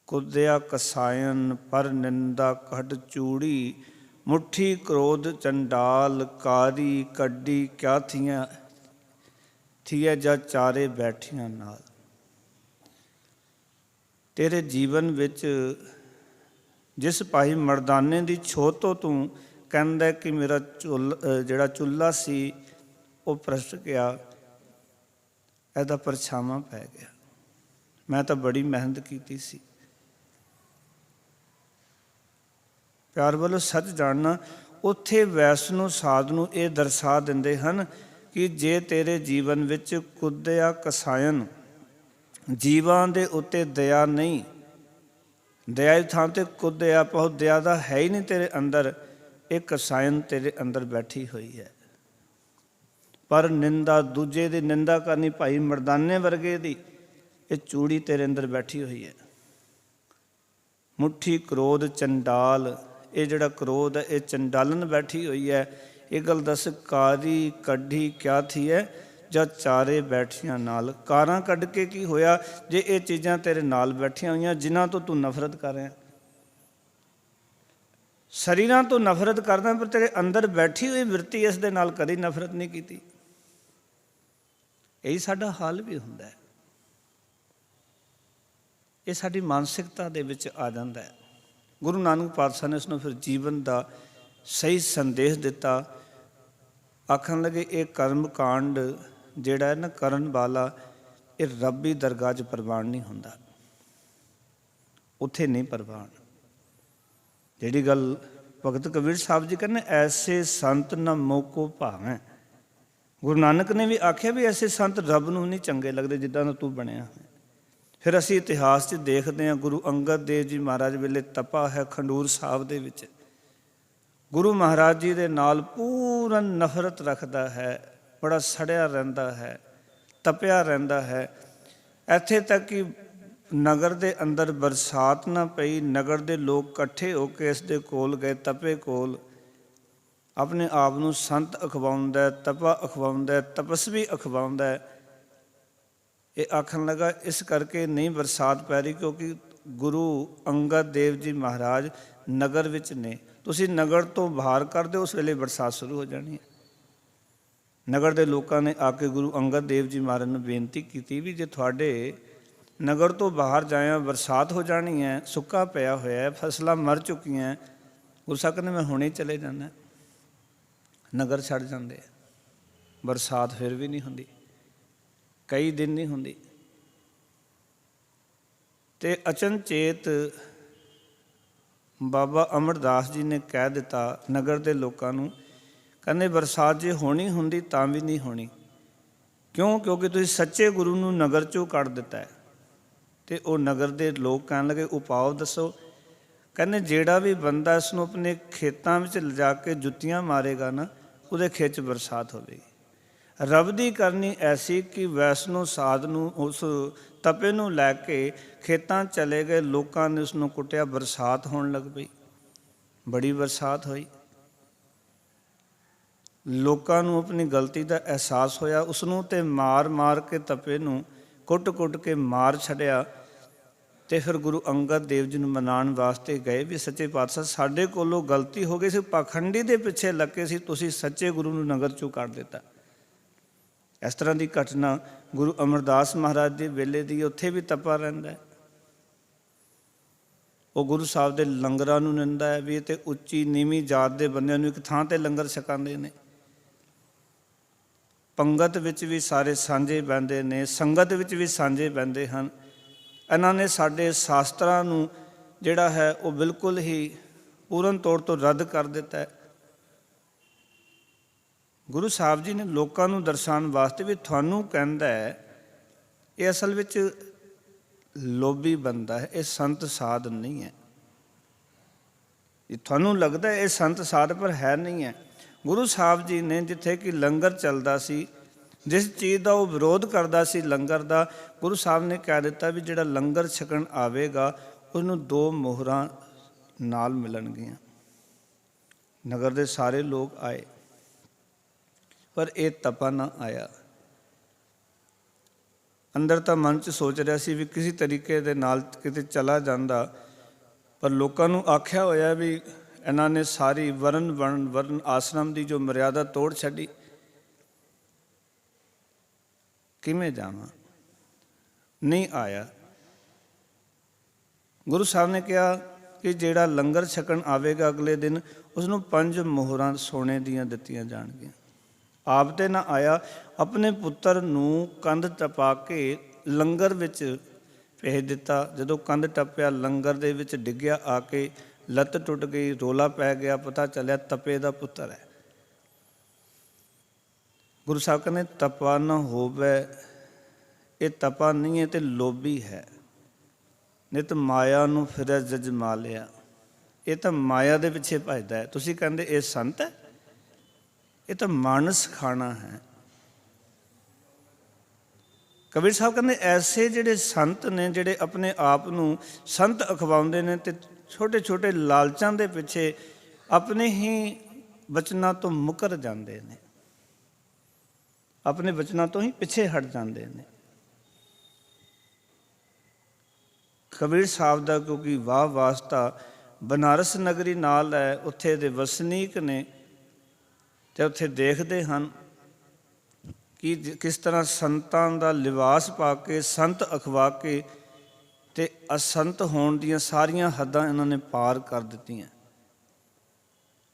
ਕੁਦਿਆ ਕਸਾਇਨ ਪਰ ਨਿੰਦਾ ਕੱਢ ਚੂੜੀ, ਮੁੱਠੀ ਕ੍ਰੋਧ ਚੰਡਾਲ ਕਾਰੀ ਕੱਢੀ, ਕਿਆ ਥੀਆ ਜਾਂ ਚਾਰੇ ਬੈਠੀਆਂ ਨਾਲ। ਤੇਰੇ ਜੀਵਨ ਵਿੱਚ ਜਿਸ ਭਾਈ ਮਰਦਾਨੇ ਦੀ ਛੋਹ ਤੋਂ ਤੂੰ ਕਹਿੰਦਾ ਕਿ ਮੇਰਾ ਜਿਹੜਾ ਚੁੱਲ੍ਹਾ ਸੀ ਉਹ ਪ੍ਰਸ਼ਟ ਗਿਆ, ਇਹਦਾ ਪਰਛਾਵਾਂ ਪੈ ਗਿਆ। ਮੈਂ ਤਾਂ ਬੜੀ ਮਿਹਨਤ ਕੀਤੀ ਸੀ। ਪਿਆਰ ਵੱਲੋਂ ਸੱਚ ਜਾਣਨਾ, ਉੱਥੇ ਵੈਸ਼ਨੋ ਸਾਧ ਨੂੰ ਇਹ ਦਰਸਾ ਦਿੰਦੇ ਹਨ ਕਿ ਜੇ ਤੇਰੇ ਜੀਵਨ ਵਿੱਚ ਕੁਦਿਆ ਕਸਾਇਨ, ਜੀਵਾਂ ਦੇ ਉੱਤੇ ਦਇਆ ਨਹੀਂ, ਦਇਆ ਦੀ ਥਾਂ 'ਤੇ ਕੁਦਿਆ ਬਹੁਤ ਦਇਆ ਦਾ ਹੈ ਹੀ ਨਹੀਂ ਤੇਰੇ ਅੰਦਰ, ਇਹ ਕਸਾਇਨ ਤੇਰੇ ਅੰਦਰ ਬੈਠੀ ਹੋਈ ਹੈ। ਪਰ ਨਿੰਦਾ, ਦੂਜੇ ਦੀ ਨਿੰਦਾ ਕਰਨੀ, ਭਾਈ ਮਰਦਾਨੇ ਵਰਗੇ ਦੀ, ਇਹ ਚੂੜੀ ਤੇਰੇ ਅੰਦਰ ਬੈਠੀ ਹੋਈ ਹੈ। ਮੁੱਠੀ ਕ੍ਰੋਧ ਚੰਡਾਲ, ਇਹ ਜਿਹੜਾ ਕ੍ਰੋਧ ਹੈ ਇਹ ਚੰਡਾਲਨ ਬੈਠੀ ਹੋਈ ਹੈ। ਇਹ ਗੱਲ ਦੱਸ, ਕਾਰੀ ਕੱਢੀ ਕਿਆ ਥੀ ਹੈ ਜਾਂ ਚਾਰੇ ਬੈਠੀਆਂ ਨਾਲ। ਕਾਰਾਂ ਕੱਢ ਕੇ ਕੀ ਹੋਇਆ ਜੇ ਇਹ ਚੀਜ਼ਾਂ ਤੇਰੇ ਨਾਲ ਬੈਠੀਆਂ ਹੋਈਆਂ ਜਿਨ੍ਹਾਂ ਤੋਂ ਤੂੰ ਨਫ਼ਰਤ ਕਰ ਰਿਹਾ। ਸਰੀਰਾਂ ਤੋਂ ਨਫ਼ਰਤ ਕਰਦਾ, ਪਰ ਤੇਰੇ ਅੰਦਰ ਬੈਠੀ ਹੋਈ ਬਿਰਤੀ ਇਸ ਦੇ ਨਾਲ ਕਦੀ ਨਫ਼ਰਤ ਨਹੀਂ ਕੀਤੀ। ਇਹੀ ਸਾਡਾ ਹਾਲ ਵੀ ਹੁੰਦਾ ਹੈ। ਇਹ ਸਾਡੀ ਮਾਨਸਿਕਤਾ ਦੇ ਵਿੱਚ ਆ ਜਾਂਦਾ ਹੈ। ਗੁਰੂ ਨਾਨਕ ਪਾਤਸ਼ਾਹ ਨੇ ਉਸਨੂੰ ਫਿਰ ਜੀਵਨ ਦਾ ਸਹੀ ਸੰਦੇਸ਼ ਦਿੱਤਾ। ਆਖਣ ਲੱਗੇ ਇਹ ਕਰਮ ਕਾਂਡ ਜਿਹੜਾ ਹੈ ਨਾ ਕਰਨ ਵਾਲਾ, ਇਹ ਰੱਬੀ ਦਰਗਾਹ 'ਚ ਪ੍ਰਵਾਨ ਨਹੀਂ ਹੁੰਦਾ, ਉੱਥੇ ਨਹੀਂ ਪ੍ਰਵਾਨ। ਜਿਹੜੀ ਗੱਲ ਭਗਤ ਕਬੀਰ ਸਾਹਿਬ ਜੀ ਕਹਿੰਦੇ, ਐਸੇ ਸੰਤ ਨਾ ਮੋਕੋ ਭਾਵੈ। ਗੁਰੂ ਨਾਨਕ ਨੇ ਵੀ ਆਖਿਆ ਵੀ ਐਸੇ ਸੰਤ ਰੱਬ ਨੂੰ ਨਹੀਂ ਚੰਗੇ ਲੱਗਦੇ ਜਿੱਦਾਂ ਦਾ ਤੂੰ ਬਣਿਆ। ਫਿਰ ਅਸੀਂ ਇਤਿਹਾਸ 'ਚ ਦੇਖਦੇ ਹਾਂ, ਗੁਰੂ ਅੰਗਦ ਦੇਵ ਜੀ ਮਹਾਰਾਜ ਵੇਲੇ ਤਪਾ ਹੈ ਖੰਡੂਰ ਸਾਹਿਬ ਦੇ ਵਿੱਚ। ਗੁਰੂ ਮਹਾਰਾਜ ਜੀ ਦੇ ਨਾਲ ਪੂਰਨ ਨਫ਼ਰਤ ਰੱਖਦਾ ਹੈ, ਬੜਾ ਸੜਿਆ ਰਹਿੰਦਾ ਹੈ, ਤਪਿਆ ਰਹਿੰਦਾ ਹੈ। ਇੱਥੇ ਤੱਕ ਕਿ ਨਗਰ ਦੇ ਅੰਦਰ ਬਰਸਾਤ ਨਾ ਪਈ, ਨਗਰ ਦੇ ਲੋਕ ਇਕੱਠੇ ਹੋ ਕੇ ਇਸ ਦੇ ਕੋਲ ਗਏ, ਤਪੇ ਕੋਲ। ਆਪਣੇ ਆਪ ਨੂੰ ਸੰਤ ਅਖਵਾਉਂਦਾ, ਤਪਾ ਅਖਵਾਉਂਦਾ, ਤਪਸਵੀ ਅਖਵਾਉਂਦਾ। ਇਹ ਆਖਣ ਲੱਗਾ ਇਸ ਕਰਕੇ ਨਹੀਂ ਬਰਸਾਤ ਪੈ ਰਹੀ ਕਿਉਂਕਿ ਗੁਰੂ ਅੰਗਦ ਦੇਵ ਜੀ ਮਹਾਰਾਜ ਨਗਰ ਵਿੱਚ ਨੇ। ਤੁਸੀਂ ਨਗਰ ਤੋਂ ਬਾਹਰ ਕਰ ਦਿਓ, ਉਸ ਵੇਲੇ ਬਰਸਾਤ ਸ਼ੁਰੂ ਹੋ ਜਾਣੀ ਹੈ। ਨਗਰ ਦੇ ਲੋਕਾਂ ਨੇ ਆ ਕੇ ਗੁਰੂ ਅੰਗਦ ਦੇਵ ਜੀ ਮਹਾਰਾਜ ਨੂੰ ਬੇਨਤੀ ਕੀਤੀ ਵੀ ਜੇ ਤੁਹਾਡੇ ਨਗਰ ਤੋਂ ਬਾਹਰ ਜਾਇਆ ਬਰਸਾਤ ਹੋ ਜਾਣੀ ਹੈ, ਸੁੱਕਾ ਪਿਆ ਹੋਇਆ, ਫਸਲਾਂ ਮਰ ਚੁੱਕੀਆਂ। ਗੁਰੂ ਸਾਹਿਬ ਕਹਿੰਦੇ ਮੈਂ ਹੁਣੇ ਚਲੇ ਜਾਂਦਾ। ਨਗਰ ਛੱਡ ਜਾਂਦੇ, ਬਰਸਾਤ ਫਿਰ ਵੀ ਨਹੀਂ ਹੁੰਦੀ, ਕਈ ਦਿਨ ਨਹੀਂ ਹੁੰਦੀ। ਤੇ ਅਚਨਚੇਤ ਬਾਬਾ ਅਮਰਦਾਸ ਜੀ ਨੇ ਕਹਿ ਦਿੱਤਾ ਨਗਰ ਦੇ ਲੋਕਾਂ ਨੂੰ, ਕਹਿੰਦੇ ਬਰਸਾਤ ਜੇ ਹੋਣੀ ਹੁੰਦੀ ਤਾਂ ਵੀ ਨਹੀਂ ਹੋਣੀ। ਕਿਉਂ? ਕਿਉਂਕਿ ਤੁਸੀਂ ਸੱਚੇ ਗੁਰੂ ਨੂੰ ਨਗਰ 'ਚੋਂ ਕੱਢ ਦਿੱਤਾ ਹੈ। ਤੇ ਉਹ ਨਗਰ ਦੇ ਲੋਕ ਕਹਿਣ ਲੱਗੇ ਉਪਾਅ ਦੱਸੋ। ਕਹਿੰਦੇ ਜਿਹੜਾ ਵੀ ਬੰਦਾ ਇਸ ਨੂੰ ਆਪਣੇ ਖੇਤਾਂ ਵਿੱਚ ਲਿਜਾ ਕੇ ਜੁੱਤੀਆਂ ਮਾਰੇਗਾ ਨਾ, ਉਹਦੇ ਖੇਤ 'ਚ ਬਰਸਾਤ ਹੋਵੇਗੀ। ਰੱਬ ਦੀ ਕਰਨੀ ਐਸੀ ਕਿ ਵੈਸ਼ਨੋ ਸਾਧ ਨੂੰ ਉਸ ਤਪੇ ਨੂੰ ਲੈ ਕੇ ਖੇਤਾਂ ਚਲੇ ਗਏ, ਲੋਕਾਂ ਨੇ ਉਸਨੂੰ ਕੁੱਟਿਆ, ਬਰਸਾਤ ਹੋਣ ਲੱਗ ਪਈ, ਬੜੀ ਬਰਸਾਤ ਹੋਈ। ਲੋਕਾਂ ਨੂੰ ਆਪਣੀ ਗਲਤੀ ਦਾ ਅਹਿਸਾਸ ਹੋਇਆ, ਉਸਨੂੰ ਤੇ ਮਾਰ ਮਾਰ ਕੇ ਤਪੇ ਨੂੰ ਕੁੱਟ ਕੁੱਟ ਕੇ ਮਾਰ ਛੱਡਿਆ। ਤੇ ਫਿਰ ਗੁਰੂ ਅੰਗਦ ਦੇਵ ਜੀ ਨੂੰ ਮਨਾਉਣ ਵਾਸਤੇ ਗਏ ਵੀ ਸੱਚੇ ਪਾਤਸ਼ਾਹ ਸਾਡੇ ਕੋਲੋਂ ਗਲਤੀ ਹੋ ਗਈ ਸੀ, ਪਾਖੰਡੀ ਦੇ ਪਿੱਛੇ ਲੱਗੇ ਸੀ, ਤੁਸੀਂ ਸੱਚੇ ਗੁਰੂ ਨੂੰ ਨਗਰ 'ਚੋਂ ਕੱਢ ਦਿੱਤਾ। ਇਸ ਤਰ੍ਹਾਂ ਦੀ ਘਟਨਾ ਗੁਰੂ ਅਮਰਦਾਸ ਮਹਾਰਾਜ ਦੇ ਵੇਲੇ ਦੀ, ਉੱਥੇ ਵੀ ਤਪਾ ਰਹਿੰਦਾ ਹੈ। ਉਹ ਗੁਰੂ ਸਾਹਿਬ ਦੇ ਲੰਗਰਾਂ ਨੂੰ ਨਿੰਦਾ ਹੈ ਵੀ ਇਹ ਤੇ ਉੱਚੀ ਨੀਵੀਂ ਜਾਤ ਦੇ ਬੰਦਿਆਂ ਨੂੰ ਇੱਕ ਥਾਂ 'ਤੇ ਲੰਗਰ ਛਕਾਉਂਦੇ ਨੇ। ਪੰਗਤ ਵਿੱਚ ਵੀ ਸਾਰੇ ਸਾਂਝੇ ਬਹਿੰਦੇ ਨੇ, ਸੰਗਤ ਵਿੱਚ ਵੀ ਸਾਂਝੇ ਬਹਿੰਦੇ ਹਨ। ਇਹਨਾਂ ਨੇ ਸਾਡੇ ਸ਼ਾਸਤਰਾਂ ਨੂੰ ਜਿਹੜਾ ਹੈ ਉਹ ਬਿਲਕੁਲ ਹੀ ਪੂਰਨ ਤੌਰ ਤੋਂ ਰੱਦ ਕਰ ਦਿੱਤਾ ਹੈ। ਗੁਰੂ ਸਾਹਿਬ ਜੀ ਨੇ ਲੋਕਾਂ ਨੂੰ ਦਰਸਾਉਣ ਵਾਸਤੇ ਵੀ ਤੁਹਾਨੂੰ ਕਹਿੰਦਾ ਹੈ, ਇਹ ਅਸਲ ਵਿੱਚ ਲੋਭੀ ਬੰਦਾ ਹੈ, ਇਹ ਸੰਤ ਸਾਧ ਨਹੀਂ ਹੈ। ਇਹ ਤੁਹਾਨੂੰ ਲੱਗਦਾ ਇਹ ਸੰਤ ਸਾਧ, ਪਰ ਹੈ ਨਹੀਂ ਹੈ। ਗੁਰੂ ਸਾਹਿਬ ਜੀ ਨੇ ਜਿੱਥੇ ਕਿ ਲੰਗਰ ਚੱਲਦਾ ਸੀ, ਜਿਸ ਚੀਜ਼ ਦਾ ਉਹ ਵਿਰੋਧ ਕਰਦਾ ਸੀ ਲੰਗਰ ਦਾ, ਗੁਰੂ ਸਾਹਿਬ ਨੇ ਕਹਿ ਦਿੱਤਾ ਵੀ ਜਿਹੜਾ ਲੰਗਰ ਛਕਣ ਆਵੇਗਾ ਉਹਨੂੰ 2 ਮੋਹਰਾਂ ਨਾਲ ਮਿਲਣਗੀਆਂ। ਨਗਰ ਦੇ ਸਾਰੇ ਲੋਕ ਆਏ, ਪਰ ਇਹ ਤਪਾ ਨਾ ਆਇਆ। ਅੰਦਰ ਤਾਂ ਮਨ 'ਚ ਸੋਚ ਰਿਹਾ ਸੀ ਵੀ ਕਿਸੇ ਤਰੀਕੇ ਦੇ ਨਾਲ ਕਿਤੇ ਚਲਾ ਜਾਂਦਾ, ਪਰ ਲੋਕਾਂ ਨੂੰ ਆਖਿਆ ਹੋਇਆ ਵੀ ਇਹਨਾਂ ਨੇ ਸਾਰੀ ਵਰਨ ਆਸ਼ਰਮ ਦੀ ਜੋ ਮਰਿਆਦਾ ਤੋੜ ਛੱਡੀ, ਕਿਵੇਂ ਜਾਵਾਂ? ਨਹੀਂ ਆਇਆ। ਗੁਰੂ ਸਾਹਿਬ ਨੇ ਕਿਹਾ ਕਿ ਜਿਹੜਾ ਲੰਗਰ ਛਕਣ ਆਵੇਗਾ ਅਗਲੇ ਦਿਨ, ਉਸਨੂੰ 5 ਮੋਹਰਾਂ ਸੋਨੇ ਦੀਆਂ ਦਿੱਤੀਆਂ ਜਾਣਗੀਆਂ। ਆਪ ਤੇ ਨਾ ਆਇਆ, ਆਪਣੇ ਪੁੱਤਰ ਨੂੰ ਕੰਧ ਟਪਾ ਕੇ ਲੰਗਰ ਵਿੱਚ ਭੇਜ ਦਿੱਤਾ। ਜਦੋਂ ਕੰਧ ਟੱਪਿਆ, ਲੰਗਰ ਦੇ ਵਿੱਚ ਡਿੱਗਿਆ, ਆ ਕੇ ਲੱਤ ਟੁੱਟ ਗਈ, ਰੋਲਾ ਪੈ ਗਿਆ, ਪਤਾ ਚੱਲਿਆ ਤਪੇ ਦਾ ਪੁੱਤਰ ਹੈ। ਗੁਰੂ ਸਾਹਿਬ ਕਹਿੰਦੇ ਤਪਾ ਨਾ ਹੋਵੇ, ਇਹ ਤਪਾ ਨਹੀਂ ਹੈ ਤੇ ਲੋਭੀ ਹੈ। ਨਿਤ ਮਾਇਆ ਨੂੰ ਫਿਰੈ ਜਜਮਾ ਲਿਆ, ਇਹ ਤਾਂ ਮਾਇਆ ਦੇ ਪਿੱਛੇ ਭੱਜਦਾ ਹੈ। ਤੁਸੀਂ ਕਹਿੰਦੇ ਇਹ ਸੰਤ ਹੈ, ਇਹ ਤਾਂ ਮਾਨਸ ਖਾਣਾ ਹੈ। ਕਬੀਰ ਸਾਹਿਬ ਕਹਿੰਦੇ ਐਸੇ ਜਿਹੜੇ ਸੰਤ ਨੇ, ਜਿਹੜੇ ਆਪਣੇ ਆਪ ਨੂੰ ਸੰਤ ਅਖਵਾਉਂਦੇ ਨੇ ਤੇ ਛੋਟੇ ਛੋਟੇ ਲਾਲਚਾਂ ਦੇ ਪਿੱਛੇ ਆਪਣੇ ਹੀ ਬਚਨਾਂ ਤੋਂ ਮੁਕਰ ਜਾਂਦੇ ਨੇ, ਆਪਣੇ ਬਚਨਾਂ ਤੋਂ ਹੀ ਪਿੱਛੇ ਹਟ ਜਾਂਦੇ ਨੇ। ਕਬੀਰ ਸਾਹਿਬ ਦਾ ਕਿਉਂਕਿ ਵਾਹ ਵਾਸਤਾ ਬਨਾਰਸ ਨਗਰੀ ਨਾਲ ਹੈ, ਉੱਥੇ ਦੇ ਵਸਨੀਕ ਨੇ ਅਤੇ ਉੱਥੇ ਦੇਖਦੇ ਹਨ ਕਿ ਕਿਸ ਤਰ੍ਹਾਂ ਸੰਤਾਂ ਦਾ ਲਿਬਾਸ ਪਾ ਕੇ, ਸੰਤ ਅਖਵਾ ਕੇ ਅਤੇ ਅਸੰਤ ਹੋਣ ਦੀਆਂ ਸਾਰੀਆਂ ਹੱਦਾਂ ਇਹਨਾਂ ਨੇ ਪਾਰ ਕਰ ਦਿੱਤੀਆਂ।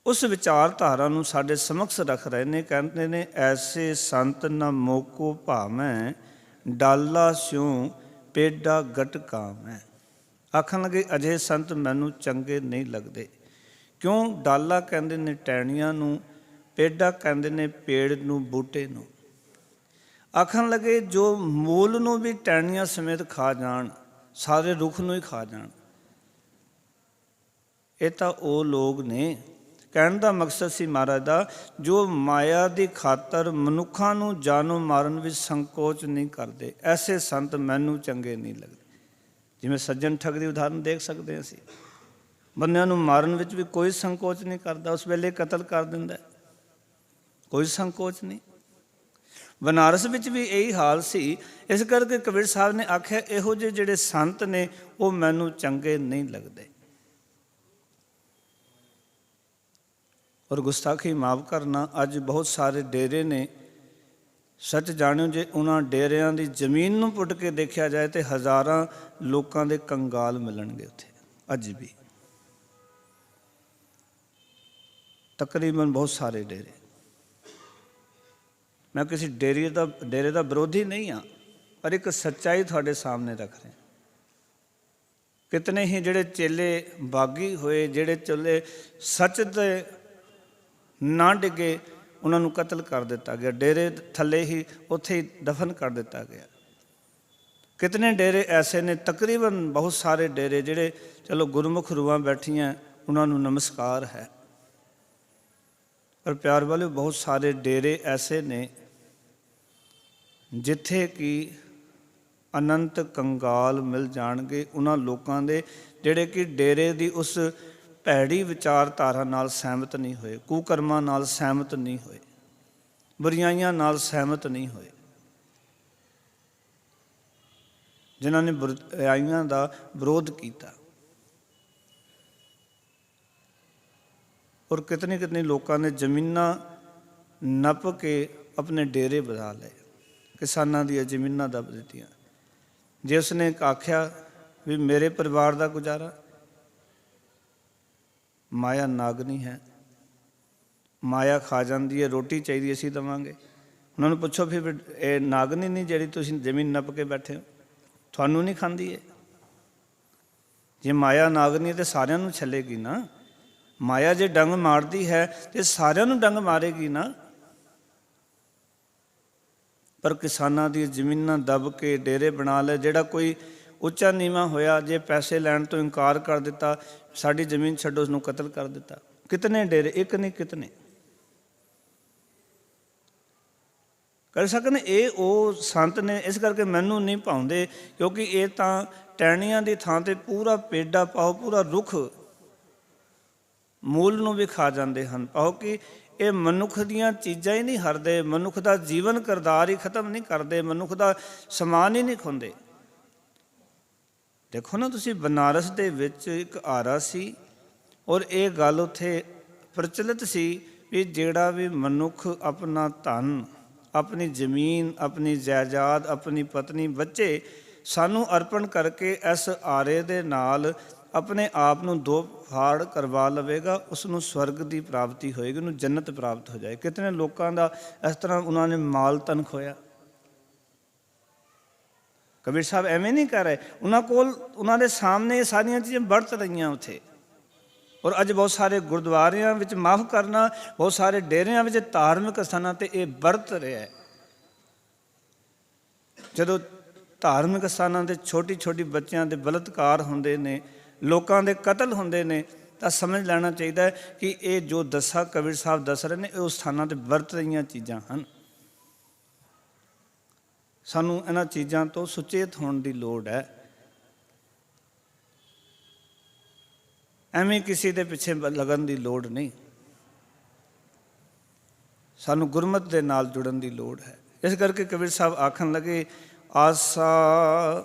ਉਸ ਵਿਚਾਰਧਾਰਾ ਨੂੰ ਸਾਡੇ ਸਮਕਸ਼ ਰੱਖ ਰਹੇ ਨੇ। ਕਹਿੰਦੇ ਨੇ ਐਸੇ ਸੰਤ ਨਾ ਮੋਕੋ ਭਾਵੈ, ਡਾਲਾ ਸਿਉ ਪੇਡਾ ਗਟ ਕਾਮੈ। ਆਖਣ ਲੱਗੇ ਅਜਿਹੇ ਸੰਤ ਮੈਨੂੰ ਚੰਗੇ ਨਹੀਂ ਲੱਗਦੇ। ਕਿਉਂ? ਡਾਲਾ ਕਹਿੰਦੇ ਨੇ ਟਹਿਣੀਆਂ ਨੂੰ, ਪੇਡਾ ਕਹਿੰਦੇ ਨੇ ਪੇੜ ਨੂੰ, ਬੂਟੇ ਨੂੰ। ਆਖਣ ਲੱਗੇ ਜੋ ਮੂਲ ਨੂੰ ਵੀ ਟਹਿਣੀਆਂ ਸਮੇਤ ਖਾ ਜਾਣ, ਸਾਰੇ ਰੁੱਖ ਨੂੰ ਹੀ ਖਾ ਜਾਣ, ਇਹ ਤਾਂ ਉਹ ਲੋਕ ਨੇ। ਕਹਿਣ ਦਾ ਮਕਸਦ ਸੀ ਮਹਾਰਾਜ ਦਾ, ਜੋ ਮਾਇਆ ਦੀ ਖਾਤਰ ਮਨੁੱਖਾਂ ਨੂੰ ਜਾਨੋਂ ਮਾਰਨ ਵਿੱਚ ਸੰਕੋਚ ਨਹੀਂ ਕਰਦੇ, ਐਸੇ ਸੰਤ ਮੈਨੂੰ ਚੰਗੇ ਨਹੀਂ ਲੱਗਦੇ। ਜਿਵੇਂ ਸੱਜਣ ਠੱਗ ਦੀ ਉਦਾਹਰਨ ਦੇਖ ਸਕਦੇ ਹਾਂ ਅਸੀਂ, ਬੰਦਿਆਂ ਨੂੰ ਮਾਰਨ ਵਿੱਚ ਵੀ ਕੋਈ ਸੰਕੋਚ ਨਹੀਂ ਕਰਦਾ, ਉਸ ਵੇਲੇ ਕਤਲ ਕਰ ਦਿੰਦਾ, ਕੋਈ ਸੰਕੋਚ ਨਹੀਂ। ਬਨਾਰਸ ਵਿੱਚ ਵੀ ਇਹੀ ਹਾਲ ਸੀ। ਇਸ ਕਰਕੇ ਕਬੀਰ ਸਾਹਿਬ ਨੇ ਆਖਿਆ ਇਹੋ ਜਿਹੇ ਜਿਹੜੇ ਸੰਤ ਨੇ ਉਹ ਮੈਨੂੰ ਚੰਗੇ ਨਹੀਂ ਲੱਗਦੇ। ਔਰ ਗੁਸਤਾਖੀ ਮਾਫ ਕਰਨਾ, ਅੱਜ ਬਹੁਤ ਸਾਰੇ ਡੇਰੇ ਨੇ, ਸੱਚ ਜਾਣਿਓ ਜੇ ਉਹਨਾਂ ਡੇਰਿਆਂ ਦੀ ਜ਼ਮੀਨ ਨੂੰ ਪੁੱਟ ਕੇ ਦੇਖਿਆ ਜਾਏ ਤੇ ਹਜ਼ਾਰਾਂ ਲੋਕਾਂ ਦੇ ਕੰਗਾਲ ਮਿਲਣਗੇ ਉੱਥੇ ਅੱਜ ਵੀ, ਤਕਰੀਬਨ ਬਹੁਤ ਸਾਰੇ ਡੇਰੇ। ਮੈਂ ਕਿਸੇ ਡੇਰੇ ਦਾ ਵਿਰੋਧੀ ਨਹੀਂ ਹਾਂ, ਪਰ ਇੱਕ ਸੱਚਾਈ ਤੁਹਾਡੇ ਸਾਹਮਣੇ ਰੱਖ ਰਿਹਾ। ਕਿਤਨੇ ਹੀ ਜਿਹੜੇ ਚੇਲੇ ਬਾਗੀ ਹੋਏ, ਜਿਹੜੇ ਚੇਲੇ ਸੱਚ ਦੇ ਨਾ ਡਿੱਗੇ, ਉਹਨਾਂ ਨੂੰ ਕਤਲ ਕਰ ਦਿੱਤਾ ਗਿਆ, ਡੇਰੇ ਥੱਲੇ ਹੀ ਉੱਥੇ ਹੀ ਦਫਨ ਕਰ ਦਿੱਤਾ ਗਿਆ। ਕਿਤਨੇ ਡੇਰੇ ਐਸੇ ਨੇ, ਤਕਰੀਬਨ ਬਹੁਤ ਸਾਰੇ ਡੇਰੇ ਜਿਹੜੇ ਚਲੋ ਗੁਰਮੁਖ ਰੂਹਾਂ ਬੈਠੀਆਂ, ਉਹਨਾਂ ਨੂੰ ਨਮਸਕਾਰ ਹੈ, ਪਰ ਪਿਆਰ ਵਾਲੇ ਬਹੁਤ ਸਾਰੇ ਡੇਰੇ ਐਸੇ ਨੇ ਜਿੱਥੇ ਕਿ ਅਨੰਤ ਕੰਗਾਲ ਮਿਲ ਜਾਣਗੇ ਉਹਨਾਂ ਲੋਕਾਂ ਦੇ, ਜਿਹੜੇ ਕਿ ਡੇਰੇ ਦੀ ਉਸ ਭੈੜੀ ਵਿਚਾਰਧਾਰਾ ਨਾਲ ਸਹਿਮਤ ਨਹੀਂ ਹੋਏ, ਕੁਕਰਮਾਂ ਨਾਲ ਸਹਿਮਤ ਨਹੀਂ ਹੋਏ, ਬੁਰਾਈਆਂ ਨਾਲ ਸਹਿਮਤ ਨਹੀਂ ਹੋਏ, ਜਿਨ੍ਹਾਂ ਨੇ ਬੁਰਾਈਆਂ ਦਾ ਵਿਰੋਧ ਕੀਤਾ। ਔਰ ਕਿਤਨੇ ਕਿਤਨੇ ਲੋਕਾਂ ਨੇ ਜ਼ਮੀਨਾਂ ਨੱਪ ਕੇ ਆਪਣੇ ਡੇਰੇ ਵਧਾ ਲਏ, ਕਿਸਾਨਾਂ ਦੀਆਂ ਜ਼ਮੀਨਾਂ ਦੱਬ ਦਿੱਤੀਆਂ। ਜੇ ਉਸਨੇ ਆਖਿਆ ਵੀ ਮੇਰੇ ਪਰਿਵਾਰ ਦਾ ਗੁਜ਼ਾਰਾ, ਮਾਇਆ ਨਾਗਨੀ ਹੈ, ਮਾਇਆ ਖਾ ਜਾਂਦੀ ਹੈ, ਰੋਟੀ ਚਾਹੀਦੀ ਅਸੀਂ ਦੇਵਾਂਗੇ। ਉਹਨਾਂ ਨੂੰ ਪੁੱਛੋ ਫਿਰ ਇਹ ਨਾਗਨੀ ਨਹੀਂ ਜਿਹੜੀ ਤੁਸੀਂ ਜ਼ਮੀਨ ਨੱਪ ਕੇ ਬੈਠੇ ਹੋ, ਤੁਹਾਨੂੰ ਨਹੀਂ ਖਾਂਦੀ ਹੈ? ਜੇ ਮਾਇਆ ਨਾਗਨੀ ਹੈ ਤਾਂ ਸਾਰਿਆਂ ਨੂੰ ਛੱਲੇਗੀ ਨਾ। ਮਾਇਆ ਜੇ ਡੰਗ ਮਾਰਦੀ ਹੈ ਤੇ ਸਾਰਿਆਂ ਨੂੰ ਡੰਗ ਮਾਰੇਗੀ ਨਾ। ਪਰ ਕਿਸਾਨਾਂ ਦੀ ਜ਼ਮੀਨਾਂ ਦੱਬ ਕੇ ਡੇਰੇ ਬਣਾ ਲਏ। ਜਿਹੜਾ ਕੋਈ ਉੱਚਾ ਨੀਵਾਂ ਹੋਇਆ, ਜੇ ਪੈਸੇ ਲੈਣ ਤੋਂ ਇਨਕਾਰ ਕਰ ਦਿੱਤਾ, ਸਾਡੀ ਜ਼ਮੀਨ ਛੱਡੋ, ਉਸਨੂੰ ਕਤਲ ਕਰ ਦਿੱਤਾ। ਕਿਤਨੇ ਡੇਰੇ, ਇੱਕ ਨਹੀਂ ਕਿਤਨੇ ਕਰ ਸਕਣ। ਇਹ ਉਹ ਸੰਤ ਨੇ। ਇਸ ਕਰਕੇ ਮੈਨੂੰ ਨਹੀਂ ਭਾਉਂਦੇ, ਕਿਉਂਕਿ ਇਹ ਤਾਂ ਟਹਿਣੀਆਂ ਦੀ ਥਾਂ 'ਤੇ ਪੂਰਾ ਪੇਡਾ ਪਾਓ, ਪੂਰਾ ਰੁੱਖ ਮੂਲ ਨੂੰ ਵੀ ਖਾ ਜਾਂਦੇ ਹਨ। ਪਾਓ ਕਿ ਇਹ ਮਨੁੱਖ ਦੀਆਂ ਚੀਜ਼ਾਂ ਹੀ ਨਹੀਂ ਹਰਦੇ, ਮਨੁੱਖ ਦਾ ਜੀਵਨ ਕਿਰਦਾਰ ਹੀ ਖਤਮ ਨਹੀਂ ਕਰਦੇ, ਮਨੁੱਖ ਦਾ ਸਮਾਨ ਹੀ ਨਹੀਂ ਖੁੰਦੇ। ਦੇਖੋ ਨਾ ਤੁਸੀਂ, ਬਨਾਰਸ ਦੇ ਵਿੱਚ ਇੱਕ ਆਰਾ ਸੀ, ਔਰ ਇਹ ਗੱਲ ਉੱਥੇ ਪ੍ਰਚਲਿਤ ਸੀ ਵੀ ਜਿਹੜਾ ਵੀ ਮਨੁੱਖ ਆਪਣਾ ਧਨ, ਆਪਣੀ ਜ਼ਮੀਨ, ਆਪਣੀ ਜਾਇਦਾਦ, ਆਪਣੀ ਪਤਨੀ, ਬੱਚੇ ਸਾਨੂੰ ਅਰਪਣ ਕਰਕੇ ਇਸ ਆਰੇ ਦੇ ਨਾਲ ਆਪਣੇ ਆਪ ਨੂੰ ਦੋ ਫਾੜ ਕਰਵਾ ਲਵੇਗਾ, ਉਸ ਨੂੰ ਸਵਰਗ ਦੀ ਪ੍ਰਾਪਤੀ ਹੋਏਗੀ, ਉਹਨੂੰ ਜੰਨਤ ਪ੍ਰਾਪਤ ਹੋ ਜਾਏ। ਕਿਤਨੇ ਲੋਕਾਂ ਦਾ ਇਸ ਤਰ੍ਹਾਂ ਉਹਨਾਂ ਨੇ ਮਾਲ ਧਨ ਖੋਇਆ। ਕਬੀਰ ਸਾਹਿਬ ਐਵੇਂ ਨਹੀਂ ਕਰ ਰਹੇ, ਉਹਨਾਂ ਕੋਲ, ਉਹਨਾਂ ਦੇ ਸਾਹਮਣੇ ਇਹ ਸਾਰੀਆਂ ਚੀਜ਼ਾਂ ਵਰਤ ਰਹੀਆਂ ਉੱਥੇ। ਔਰ ਅੱਜ ਬਹੁਤ ਸਾਰੇ ਗੁਰਦੁਆਰਿਆਂ ਵਿੱਚ, ਮਾਫ ਕਰਨਾ, ਬਹੁਤ ਸਾਰੇ ਡੇਰਿਆਂ ਵਿੱਚ, ਧਾਰਮਿਕ ਸਥਾਨਾਂ 'ਤੇ ਇਹ ਵਰਤ ਰਿਹਾ। ਜਦੋਂ ਧਾਰਮਿਕ ਸਥਾਨਾਂ 'ਤੇ ਛੋਟੀ ਛੋਟੀ ਬੱਚਿਆਂ ਦੇ ਬਲਾਤਕਾਰ ਹੁੰਦੇ ਨੇ, ਲੋਕਾਂ ਦੇ ਕਤਲ ਹੁੰਦੇ ਨੇ, ਤਾਂ ਸਮਝ ਲੈਣਾ ਚਾਹੀਦਾ ਹੈ ਕਿ ਇਹ ਜੋ ਦਸਾ ਕਬੀਰ ਸਾਹਿਬ ਦੱਸ ਰਹੇ ਨੇ, ਇਹ ਉਸ ਸਥਾਨਾਂ 'ਤੇ ਵਰਤ ਰਹੀਆਂ ਚੀਜ਼ਾਂ ਹਨ। ਸਾਨੂੰ ਇਹਨਾਂ ਚੀਜ਼ਾਂ ਤੋਂ ਸੁਚੇਤ ਹੋਣ ਦੀ ਲੋੜ ਹੈ। ਐਵੇਂ ਕਿਸੇ ਦੇ ਪਿੱਛੇ ਲੱਗਣ ਦੀ ਲੋੜ ਨਹੀਂ। ਸਾਨੂੰ ਗੁਰਮਤਿ ਦੇ ਨਾਲ ਜੁੜਨ ਦੀ ਲੋੜ ਹੈ। ਇਸ ਕਰਕੇ ਕਬੀਰ ਸਾਹਿਬ ਆਖਣ ਲੱਗੇ, ਆਸਾ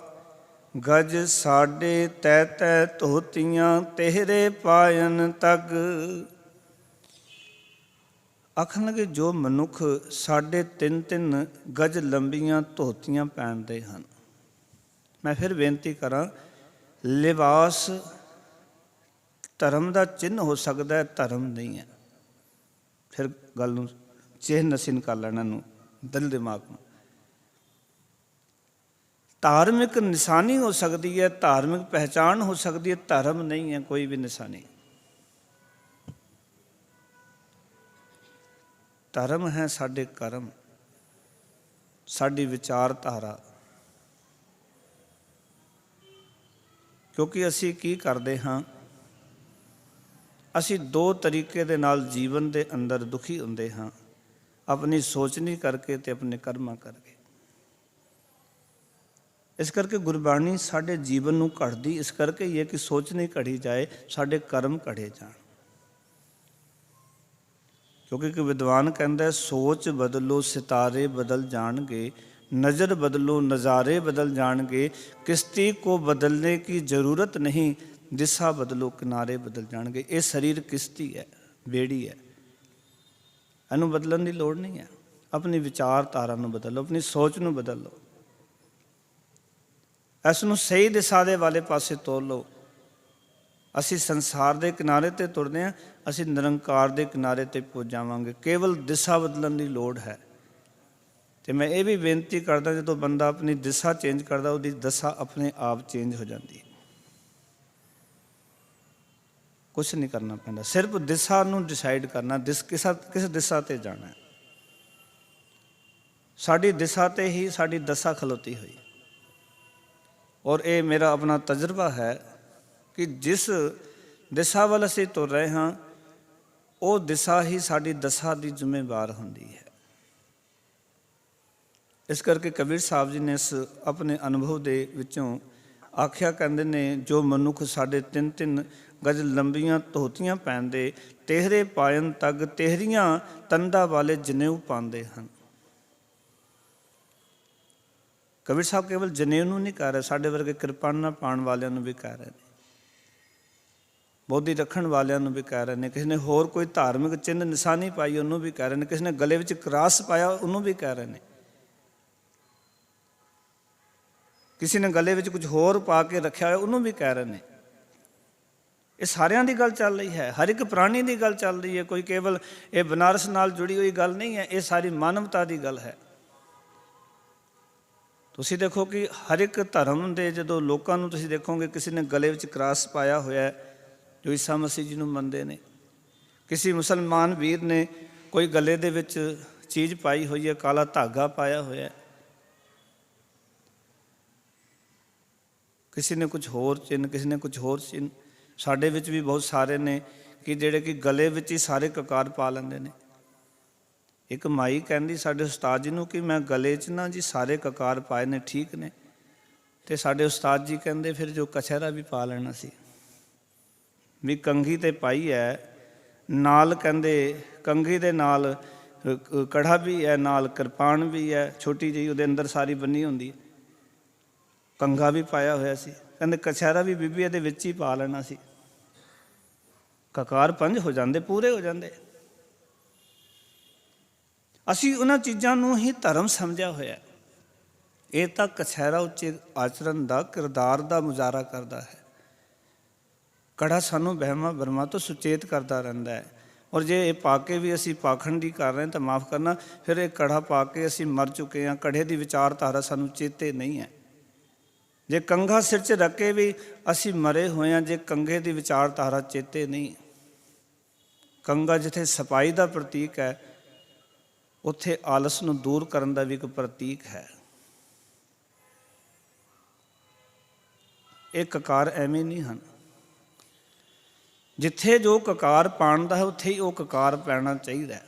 ਗਜ ਸਾਡੇ ਤੈ ਤੈ ਧੋਤੀਆਂ, ਤੇਰੇ ਪਾਇਨ ਤੱਕ। ਆਖਣ ਲੱਗੇ ਜੋ ਮਨੁੱਖ 3.5 ਗਜ ਲੰਬੀਆਂ ਧੋਤੀਆਂ ਪਹਿਨਦੇ ਹਨ। ਮੈਂ ਫਿਰ ਬੇਨਤੀ ਕਰਾਂ, ਲਿਬਾਸ ਧਰਮ ਦਾ ਚਿੰਨ੍ਹ ਹੋ ਸਕਦਾ ਹੈ, ਧਰਮ ਨਹੀਂ ਹੈ। ਫਿਰ ਗੱਲ ਨੂੰ ਚਿਹਨ ਨਸੀਨ ਕਰ ਲੈਣਾ ਨੂੰ ਦਿਲ ਦਿਮਾਗ ਨੂੰ। ਧਾਰਮਿਕ ਨਿਸ਼ਾਨੀ ਹੋ ਸਕਦੀ ਹੈ, ਧਾਰਮਿਕ ਪਹਿਚਾਣ ਹੋ ਸਕਦੀ ਹੈ, ਧਰਮ ਨਹੀਂ ਹੈ ਕੋਈ ਵੀ ਨਿਸ਼ਾਨੀ। ਧਰਮ ਹੈ ਸਾਡੇ ਕਰਮ, ਸਾਡੀ ਵਿਚਾਰਧਾਰਾ। ਕਿਉਂਕਿ ਅਸੀਂ ਕੀ ਕਰਦੇ ਹਾਂ, ਅਸੀਂ ਦੋ ਤਰੀਕੇ ਦੇ ਨਾਲ ਜੀਵਨ ਦੇ ਅੰਦਰ ਦੁਖੀ ਹੁੰਦੇ ਹਾਂ, ਆਪਣੀ ਸੋਚਣੀ ਕਰਕੇ ਅਤੇ ਆਪਣੇ ਕਰਮਾਂ ਕਰਕੇ। ਇਸ ਕਰਕੇ ਗੁਰਬਾਣੀ ਸਾਡੇ ਜੀਵਨ ਨੂੰ ਘੜਦੀ ਇਸ ਕਰਕੇ ਹੀ ਹੈ ਕਿ ਸੋਚਣੀ ਘੜੀ ਜਾਏ, ਸਾਡੇ ਕਰਮ ਘੜੇ ਜਾਣ। ਕਿਉਂਕਿ ਇੱਕ ਵਿਦਵਾਨ ਕਹਿੰਦਾ, ਸੋਚ ਬਦਲੋ ਸਿਤਾਰੇ ਬਦਲ ਜਾਣਗੇ, ਨਜ਼ਰ ਬਦਲੋ ਨਜ਼ਾਰੇ ਬਦਲ ਜਾਣਗੇ, ਕਿਸ਼ਤੀ ਕੋ ਬਦਲਨੇ ਕੀ ਜ਼ਰੂਰਤ ਨਹੀਂ, ਦਿਸ਼ਾ ਬਦਲੋ ਕਿਨਾਰੇ ਬਦਲ ਜਾਣਗੇ। ਇਹ ਸਰੀਰ ਕਿਸ਼ਤੀ ਹੈ, ਬੇੜੀ ਹੈ, ਇਹਨੂੰ ਬਦਲਣ ਦੀ ਲੋੜ ਨਹੀਂ ਹੈ। ਆਪਣੀ ਵਿਚਾਰਧਾਰਾ ਨੂੰ ਬਦਲੋ, ਆਪਣੀ ਸੋਚ ਨੂੰ ਬਦਲ ਲਓ, ਇਸ ਨੂੰ ਸਹੀ ਦਿਸ਼ਾ ਦੇ ਵਾਲੇ ਪਾਸੇ ਤੋਰ ਲਓ। ਅਸੀਂ ਸੰਸਾਰ ਦੇ ਕਿਨਾਰੇ 'ਤੇ ਤੁਰਦੇ ਹਾਂ, ਅਸੀਂ ਨਿਰੰਕਾਰ ਦੇ ਕਿਨਾਰੇ 'ਤੇ ਪਹੁੰਚ ਜਾਵਾਂਗੇ। ਕੇਵਲ ਦਿਸ਼ਾ ਬਦਲਣ ਦੀ ਲੋੜ ਹੈ। ਅਤੇ ਮੈਂ ਇਹ ਵੀ ਬੇਨਤੀ ਕਰਦਾ, ਜਦੋਂ ਬੰਦਾ ਆਪਣੀ ਦਿਸ਼ਾ ਚੇਂਜ ਕਰਦਾ, ਉਹਦੀ ਦਸ਼ਾ ਆਪਣੇ ਆਪ ਚੇਂਜ ਹੋ ਜਾਂਦੀ ਹੈ। ਕੁਛ ਨਹੀਂ ਕਰਨਾ ਪੈਂਦਾ, ਸਿਰਫ ਦਿਸ਼ਾ ਨੂੰ ਡਿਸਾਈਡ ਕਰਨਾ, ਕਿਸ ਦਿਸ਼ਾ 'ਤੇ ਜਾਣਾ। ਸਾਡੀ ਦਿਸ਼ਾ 'ਤੇ ਹੀ ਸਾਡੀ ਦਸ਼ਾ ਖਲੋਤੀ ਹੋਈ। ਔਰ ਇਹ ਮੇਰਾ ਆਪਣਾ ਤਜਰਬਾ ਹੈ ਕਿ ਜਿਸ ਦਿਸ਼ਾ ਵੱਲ ਅਸੀਂ ਤੁਰ ਰਹੇ ਹਾਂ, ਉਹ ਦਿਸ਼ਾ ਹੀ ਸਾਡੀ ਦਸ਼ਾ ਦੀ ਜ਼ਿੰਮੇਵਾਰ ਹੁੰਦੀ ਹੈ। ਇਸ ਕਰਕੇ ਕਬੀਰ ਸਾਹਿਬ ਜੀ ਨੇ ਇਸ ਆਪਣੇ ਅਨੁਭਵ ਦੇ ਵਿੱਚੋਂ ਆਖਿਆ, ਕਹਿੰਦੇ ਨੇ, ਜੋ ਮਨੁੱਖ 3.5 ਗਜ ਲੰਬੀਆਂ ਧੋਤੀਆਂ ਪਹਿਨਦੇ, ਤੇਹਰੇ ਪਾਇਨ ਤੱਕ, ਤੇਹਰੀਆਂ ਤੰਦਾਂ ਵਾਲੇ ਜਨੇਊ ਪਾਉਂਦੇ ਹਨ। ਕਬੀਰ ਸਾਹਿਬ ਕੇਵਲ ਜਨੇਊ ਨੂੰ ਨਹੀਂ ਕਹਿ ਰਹੇ, ਸਾਡੇ ਵਰਗੇ ਕਿਰਪਾਨਾਂ ਪਾਉਣ ਵਾਲਿਆਂ ਨੂੰ ਵੀ ਕਹਿ ਰਹੇ ਨੇ, ਬੋਧੀ ਰੱਖਣ ਵਾਲਿਆਂ ਨੂੰ ਵੀ ਕਹਿ ਰਹੇ ਨੇ, ਕਿਸੇ ਨੇ ਹੋਰ ਕੋਈ ਧਾਰਮਿਕ ਚਿੰਨ੍ਹ ਨਿਸ਼ਾਨੀ ਪਾਈ ਉਹਨੂੰ ਵੀ ਕਹਿ ਰਹੇ ਨੇ, ਕਿਸੇ ਨੇ ਗਲੇ ਵਿੱਚ ਕਰਾਸ ਪਾਇਆ ਉਹਨੂੰ ਵੀ ਕਹਿ ਰਹੇ ਨੇ, ਕਿਸੇ ਨੇ ਗਲੇ ਵਿੱਚ ਕੁਝ ਹੋਰ ਪਾ ਕੇ ਰੱਖਿਆ ਹੋਇਆ ਉਹਨੂੰ ਵੀ ਕਹਿ ਰਹੇ ਨੇ। ਇਹ ਸਾਰਿਆਂ ਦੀ ਗੱਲ ਚੱਲ ਰਹੀ ਹੈ, ਹਰ ਇੱਕ ਪ੍ਰਾਣੀ ਦੀ ਗੱਲ ਚੱਲ ਰਹੀ ਹੈ। ਕੋਈ ਕੇਵਲ ਇਹ ਬਨਾਰਸ ਨਾਲ ਜੁੜੀ ਹੋਈ ਗੱਲ ਨਹੀਂ ਹੈ, ਇਹ ਸਾਰੀ ਮਾਨਵਤਾ ਦੀ ਗੱਲ ਹੈ। ਤੁਸੀਂ ਦੇਖੋ ਕਿ ਹਰ ਇੱਕ ਧਰਮ ਦੇ ਜਦੋਂ ਲੋਕਾਂ ਨੂੰ ਤੁਸੀਂ ਦੇਖੋਗੇ, ਕਿਸੇ ਨੇ ਗਲੇ ਵਿੱਚ ਕਰਾਸ ਪਾਇਆ ਹੋਇਆ ਜੋ ਈਸਾ ਮਸੀਹ ਜੀ ਨੂੰ ਮੰਨਦੇ ਨੇ, ਕਿਸੇ ਮੁਸਲਮਾਨ ਵੀਰ ਨੇ ਕੋਈ ਗਲੇ ਦੇ ਵਿੱਚ ਚੀਜ਼ ਪਾਈ ਹੋਈ ਹੈ, ਕਾਲਾ ਧਾਗਾ ਪਾਇਆ ਹੋਇਆ, ਕਿਸੇ ਨੇ ਕੁਝ ਹੋਰ ਚਿੰਨ੍ਹ, ਕਿਸੇ ਨੇ ਕੁਝ ਹੋਰ ਚਿੰਨ੍ਹ। ਸਾਡੇ ਵਿੱਚ ਵੀ ਬਹੁਤ ਸਾਰੇ ਨੇ ਕਿ ਜਿਹੜੇ ਕਿ ਗਲੇ ਵਿੱਚ ਹੀ ਸਾਰੇ ਕਕਾਰ ਪਾ ਲੈਂਦੇ ਨੇ। ਇੱਕ ਮਾਈ ਕਹਿੰਦੀ ਸਾਡੇ ਉਸਤਾਦ ਜੀ ਨੂੰ ਕਿ ਮੈਂ ਗਲੇ 'ਚ ਨਾ ਜੀ ਸਾਰੇ ਕਕਾਰ ਪਾਏ ਨੇ, ਠੀਕ ਨੇ। ਅਤੇ ਸਾਡੇ ਉਸਤਾਦ ਜੀ ਕਹਿੰਦੇ ਫਿਰ ਜੋ ਕਛਹਿਰਾ ਵੀ ਪਾ ਲੈਣਾ ਸੀ, ਵੀ ਕੰਘੀ 'ਤੇ ਪਾਈ ਹੈ, ਨਾਲ ਕਹਿੰਦੇ ਕੰਘੀ ਦੇ ਨਾਲ ਕੜਾ ਵੀ ਹੈ, ਨਾਲ ਕਿਰਪਾਨ ਵੀ ਹੈ ਛੋਟੀ ਜਿਹੀ, ਉਹਦੇ ਅੰਦਰ ਸਾਰੀ ਬੰਨੀ ਹੁੰਦੀ ਹੈ, ਕੰਘਾ ਵੀ ਪਾਇਆ ਹੋਇਆ ਸੀ। ਕਹਿੰਦੇ ਕਛਹਿਰਾ ਵੀ ਬੀਬੀ ਇਹਦੇ ਵਿੱਚ ਹੀ ਪਾ ਲੈਣਾ ਸੀ। ਕਕਾਰ 5 ਹੋ ਜਾਂਦੇ, ਪੂਰੇ ਹੋ ਜਾਂਦੇ। ਅਸੀਂ ਉਹਨਾਂ ਚੀਜ਼ਾਂ ਨੂੰ ਹੀ ਧਰਮ ਸਮਝਿਆ ਹੋਇਆ। ਇਹ ਤਾਂ ਕਛਹਿਰਾ ਉੱਚੇ ਆਚਰਨ ਦਾ, ਕਿਰਦਾਰ ਦਾ ਮੁਜ਼ਾਹਰਾ ਕਰਦਾ ਹੈ। ਕੜਾ ਸਾਨੂੰ ਵਹਿਮਾਂ ਭਰਮਾਂ ਤੋਂ ਸੁਚੇਤ ਕਰਦਾ ਰਹਿੰਦਾ ਹੈ। ਔਰ ਜੇ ਇਹ ਪਾ ਕੇ ਵੀ ਅਸੀਂ ਪਾਖੰਡੀ ਕਰ ਰਹੇ ਹਾਂ ਤਾਂ ਮਾਫ਼ ਕਰਨਾ, ਫਿਰ ਇਹ ਕੜਾ ਪਾ ਕੇ ਅਸੀਂ ਮਰ ਚੁੱਕੇ ਹਾਂ। ਕੜੇ ਦੀ ਵਿਚਾਰਧਾਰਾ ਸਾਨੂੰ ਚੇਤੇ ਨਹੀਂ ਹੈ। ਜੇ ਕੰਘਾ ਸਿਰ 'ਚ ਰੱਖ ਕੇ ਵੀ ਅਸੀਂ ਮਰੇ ਹੋਏ ਹਾਂ, ਜੇ ਕੰਘੇ ਦੀ ਵਿਚਾਰਧਾਰਾ ਚੇਤੇ ਨਹੀਂ। ਕੰਘਾ ਜਿੱਥੇ ਸਫਾਈ ਦਾ ਪ੍ਰਤੀਕ ਹੈ, ਉੱਥੇ ਆਲਸ ਨੂੰ ਦੂਰ ਕਰਨ ਦਾ ਵੀ ਇੱਕ ਪ੍ਰਤੀਕ ਹੈ। ਇਹ ਕਕਾਰ ਐਵੇਂ ਨਹੀਂ ਹਨ। ਜਿੱਥੇ ਜੋ ਕਕਾਰ ਪਾਉਣ ਦਾ ਹੈ, ਉੱਥੇ ਹੀ ਉਹ ਕਕਾਰ ਪੈਣਾ ਚਾਹੀਦਾ।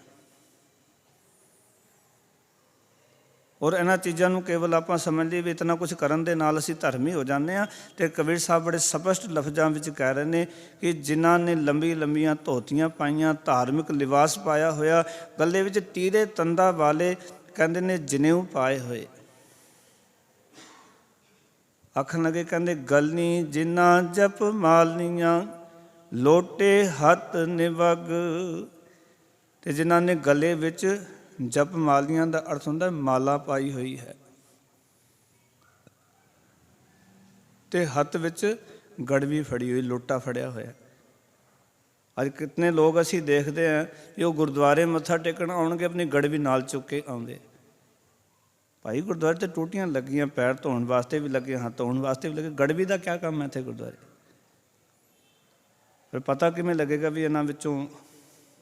ਔਰ ਇਹਨਾਂ ਚੀਜ਼ਾਂ ਨੂੰ ਕੇਵਲ ਆਪਾਂ ਸਮਝ ਲਈਏ ਵੀ ਇਤਨਾ ਕੁਛ ਕਰਨ ਦੇ ਨਾਲ ਅਸੀਂ ਧਰਮੀ ਹੋ ਜਾਂਦੇ ਹਾਂ। ਅਤੇ ਕਬੀਰ ਸਾਹਿਬ ਬੜੇ ਸਪਸ਼ਟ ਲਫ਼ਜ਼ਾਂ ਵਿੱਚ ਕਹਿ ਰਹੇ ਨੇ ਕਿ ਜਿਨ੍ਹਾਂ ਨੇ ਲੰਬੀ ਲੰਬੀਆਂ ਧੋਤੀਆਂ ਪਾਈਆਂ, ਧਾਰਮਿਕ ਲਿਬਾਸ ਪਾਇਆ ਹੋਇਆ, ਗਲੇ ਵਿੱਚ ਤੀਰੇ ਤੰਦਾਂ ਵਾਲੇ ਕਹਿੰਦੇ ਨੇ ਜਨੇਊ ਪਾਏ ਹੋਏ, ਆਖਣ ਲੱਗੇ ਕਹਿੰਦੇ ਗਲਨੀ ਜਿਨ੍ਹਾਂ ਜਪ ਮਾਲਨੀਆਂ, ਲੋਟੇ ਹੱਥ ਨਿਵਗ। ਅਤੇ ਜਿਨ੍ਹਾਂ ਨੇ ਗਲੇ ਵਿੱਚ ਜਪ ਮਾਲੀਆਂ ਦਾ ਅਰਥ ਹੁੰਦਾ ਮਾਲਾ ਪਾਈ ਹੋਈ ਹੈ, ਅਤੇ ਹੱਥ ਵਿੱਚ ਗੜਵੀ ਫੜੀ ਹੋਈ, ਲੋਟਾ ਫੜਿਆ ਹੋਇਆ। ਅੱਜ ਕਿਤਨੇ ਲੋਕ ਅਸੀਂ ਦੇਖਦੇ ਹਾਂ ਕਿ ਉਹ ਗੁਰਦੁਆਰੇ ਮੱਥਾ ਟੇਕਣ ਆਉਣਗੇ, ਆਪਣੀ ਗੜਵੀ ਨਾਲ ਚੁੱਕ ਕੇ ਆਉਂਦੇ। ਭਾਈ ਗੁਰਦੁਆਰੇ 'ਤੇ ਟੂਟੀਆਂ ਲੱਗੀਆਂ, ਪੈਰ ਧੋਣ ਵਾਸਤੇ ਵੀ ਲੱਗੇ, ਹੱਥ ਧੋਣ ਵਾਸਤੇ ਵੀ ਲੱਗੇ, ਗੜਵੀ ਦਾ ਕਿਆ ਕੰਮ ਹੈ ਇੱਥੇ ਗੁਰਦੁਆਰੇ? ਫਿਰ ਪਤਾ ਕਿਵੇਂ ਲੱਗੇਗਾ ਵੀ ਇਹਨਾਂ ਵਿੱਚੋਂ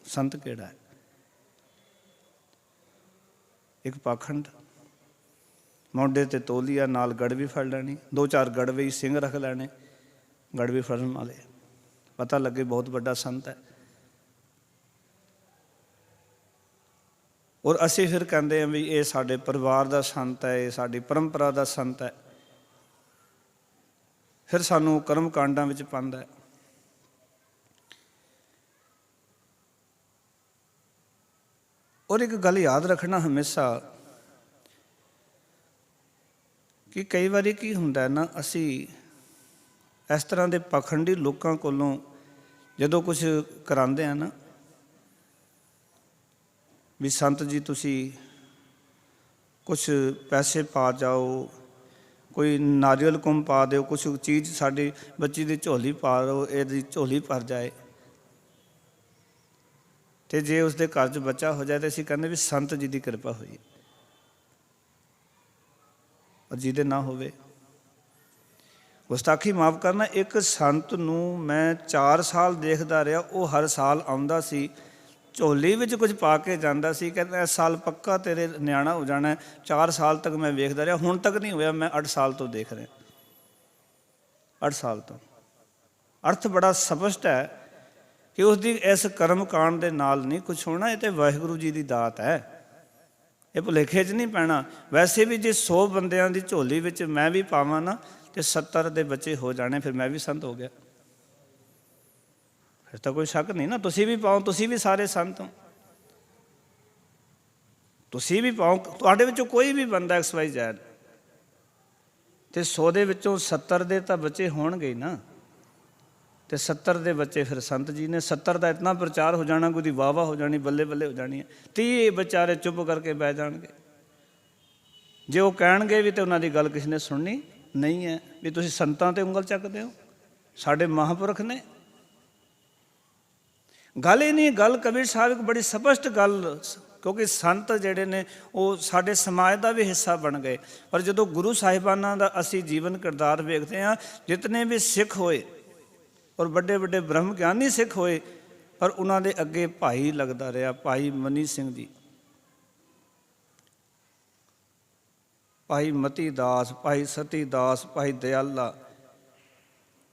ਸੰਤ ਕਿਹੜਾ ਹੈ? ਇੱਕ ਪਾਖੰਡ, ਮੋਢੇ 'ਤੇ ਤੋਲੀਆ, ਨਾਲ ਗੜਵੀ ਫੜ ਲੈਣੀ, 2-4 ਗੜਵੇ ਸਿੰਘ ਰੱਖ ਲੈਣੇ, ਗੜਵੀ ਫੜਨ ਵਾਲੇ, ਪਤਾ ਲੱਗੇ ਬਹੁਤ ਵੱਡਾ ਸੰਤ ਹੈ। ਔਰ ਅਸੀਂ ਫਿਰ ਕਹਿੰਦੇ ਹਾਂ ਵੀ ਇਹ ਸਾਡੇ ਪਰਿਵਾਰ ਦਾ ਸੰਤ ਹੈ, ਇਹ ਸਾਡੀ ਪਰੰਪਰਾ ਦਾ ਸੰਤ ਹੈ। ਫਿਰ ਸਾਨੂੰ ਕਰਮ ਕਾਂਡਾਂ ਵਿੱਚ ਪਾਉਂਦਾ ਹੈ। ਔਰ ਇੱਕ ਗੱਲ ਯਾਦ ਰੱਖਣਾ ਹਮੇਸ਼ਾ ਕਿ ਕਈ ਵਾਰੀ ਕੀ ਹੁੰਦਾ ਨਾ, ਅਸੀਂ ਇਸ ਤਰ੍ਹਾਂ ਦੇ ਪਾਖੰਡੀ ਲੋਕਾਂ ਕੋਲੋਂ ਜਦੋਂ ਕੁਛ ਕਰਾਉਂਦੇ ਹਾਂ ਨਾ, ਵੀ ਸੰਤ ਜੀ ਤੁਸੀਂ ਕੁਛ ਪੈਸੇ ਪਾ ਜਾਓ, ਕੋਈ ਨਾਰੀਅਲ ਕੁੰਭ ਪਾ ਦਿਓ, ਕੁਛ ਚੀਜ਼ ਸਾਡੀ ਬੱਚੀ ਦੀ ਝੋਲੀ ਪਾ ਦਿਓ, ਇਹਦੀ ਝੋਲੀ ਭਰ ਜਾਏ। ਅਤੇ ਜੇ ਉਸਦੇ ਘਰ 'ਚ ਬੱਚਾ ਹੋ ਜਾਏ ਤਾਂ ਅਸੀਂ ਕਹਿੰਦੇ ਵੀ ਸੰਤ ਜੀ ਦੀ ਕਿਰਪਾ ਹੋਈ। ਔਰ ਜਿਹਦੇ ਨਾ ਹੋਵੇ, ਗੁਸਤਾਖੀ ਮਾਫ਼ ਕਰਨਾ। ਇੱਕ ਸੰਤ ਨੂੰ ਮੈਂ 4 ਸਾਲ ਦੇਖਦਾ ਰਿਹਾ, ਉਹ ਹਰ ਸਾਲ ਆਉਂਦਾ ਸੀ, ਝੋਲੀ ਵਿੱਚ ਕੁਝ ਪਾ ਕੇ ਜਾਂਦਾ ਸੀ, ਕਹਿੰਦਾ ਇਸ ਸਾਲ ਪੱਕਾ ਤੇਰੇ ਨਿਆਣਾ ਹੋ ਜਾਣਾ। 4 ਸਾਲ ਤੱਕ ਮੈਂ ਵੇਖਦਾ ਰਿਹਾ, ਹੁਣ ਤੱਕ ਨਹੀਂ ਹੋਇਆ। ਮੈਂ 8 ਸਾਲ ਤੋਂ ਦੇਖ ਰਿਹਾ, 8 ਸਾਲ ਤੋਂ। ਅਰਥ ਬੜਾ ਸਪਸ਼ਟ ਹੈ ਕਿ ਉਸਦੀ ਇਸ ਕਰਮ ਕਾਂਡ ਦੇ ਨਾਲ ਨਹੀਂ ਕੁਛ ਹੋਣਾ। ਇਹ ਤਾਂ ਵਾਹਿਗੁਰੂ ਜੀ ਦੀ ਦਾਤ ਹੈ, ਇਹ ਭੁਲੇਖੇ 'ਚ ਨਹੀਂ ਪੈਣਾ। ਵੈਸੇ ਵੀ ਜੇ 100 ਬੰਦਿਆਂ ਦੀ ਝੋਲੀ ਵਿੱਚ ਮੈਂ ਵੀ ਪਾਵਾਂ ਨਾ, ਅਤੇ 70 ਦੇ ਬੱਚੇ ਹੋ ਜਾਣੇ, ਫਿਰ ਮੈਂ ਵੀ ਸੰਤ ਹੋ ਗਿਆ। ਫਿਰ ਤਾਂ ਕੋਈ ਸ਼ੱਕ ਨਹੀਂ ਨਾ। ਤੁਸੀਂ ਵੀ ਪਾਓ, ਤੁਸੀਂ ਵੀ ਸਾਰੇ ਸੰਤ ਹੋ, ਤੁਸੀਂ ਵੀ ਪਾਓ। ਤੁਹਾਡੇ ਵਿੱਚੋਂ ਕੋਈ ਵੀ ਬੰਦਾ XYZ, ਅਤੇ 100 ਦੇ ਵਿੱਚੋਂ 70 ਦੇ ਤਾਂ ਬੱਚੇ ਹੋਣਗੇ ਹੀ ਨਾ, ਅਤੇ 70 ਦੇ ਬੱਚੇ ਫਿਰ ਸੰਤ ਜੀ ਨੇ। 70 ਦਾ ਇਤਨਾ ਪ੍ਰਚਾਰ ਹੋ ਜਾਣਾ, ਉਹਦੀ ਵਾਹ ਵਾਹ ਹੋ ਜਾਣੀ, ਬੱਲੇ ਬੱਲੇ ਹੋ ਜਾਣੀ ਹੈ। 30 ਵਿਚਾਰੇ ਚੁੱਪ ਕਰਕੇ ਬਹਿ ਜਾਣਗੇ। ਜੇ ਉਹ ਕਹਿਣਗੇ ਵੀ ਤਾਂ ਉਹਨਾਂ ਦੀ ਗੱਲ ਕਿਸੇ ਨੇ ਸੁਣਨੀ ਨਹੀਂ ਹੈ। ਵੀ ਤੁਸੀਂ ਸੰਤਾਂ 'ਤੇ ਉਂਗਲ ਚੱਕਦੇ ਹੋ, ਸਾਡੇ ਮਹਾਂਪੁਰਖ ਨੇ। ਗੱਲ ਹੀ ਨਹੀਂ, ਗੱਲ ਕਬੀਰ ਸਾਹਿਬ ਇੱਕ ਬੜੀ ਸਪਸ਼ਟ ਗੱਲ, ਕਿਉਂਕਿ ਸੰਤ ਜਿਹੜੇ ਨੇ ਉਹ ਸਾਡੇ ਸਮਾਜ ਦਾ ਵੀ ਹਿੱਸਾ ਬਣ ਗਏ। ਪਰ ਜਦੋਂ ਗੁਰੂ ਸਾਹਿਬਾਨਾਂ ਦਾ ਅਸੀਂ ਜੀਵਨ ਕਿਰਦਾਰ ਵੇਖਦੇ ਹਾਂ, ਜਿਤਨੇ ਵੀ ਸਿੱਖ ਹੋਏ ਔਰ ਵੱਡੇ ਵੱਡੇ ਬ੍ਰਹਮ ਗਿਆਨੀ ਸਿੱਖ ਹੋਏ, ਪਰ ਉਹਨਾਂ ਦੇ ਅੱਗੇ ਭਾਈ ਲੱਗਦਾ ਰਿਹਾ, ਭਾਈ ਮਨੀ ਸਿੰਘ ਜੀ, ਭਾਈ ਮਤੀ ਦਾਸ, ਭਾਈ ਸਤੀ ਦਾਸ, ਭਾਈ ਦਿਆਲਾ,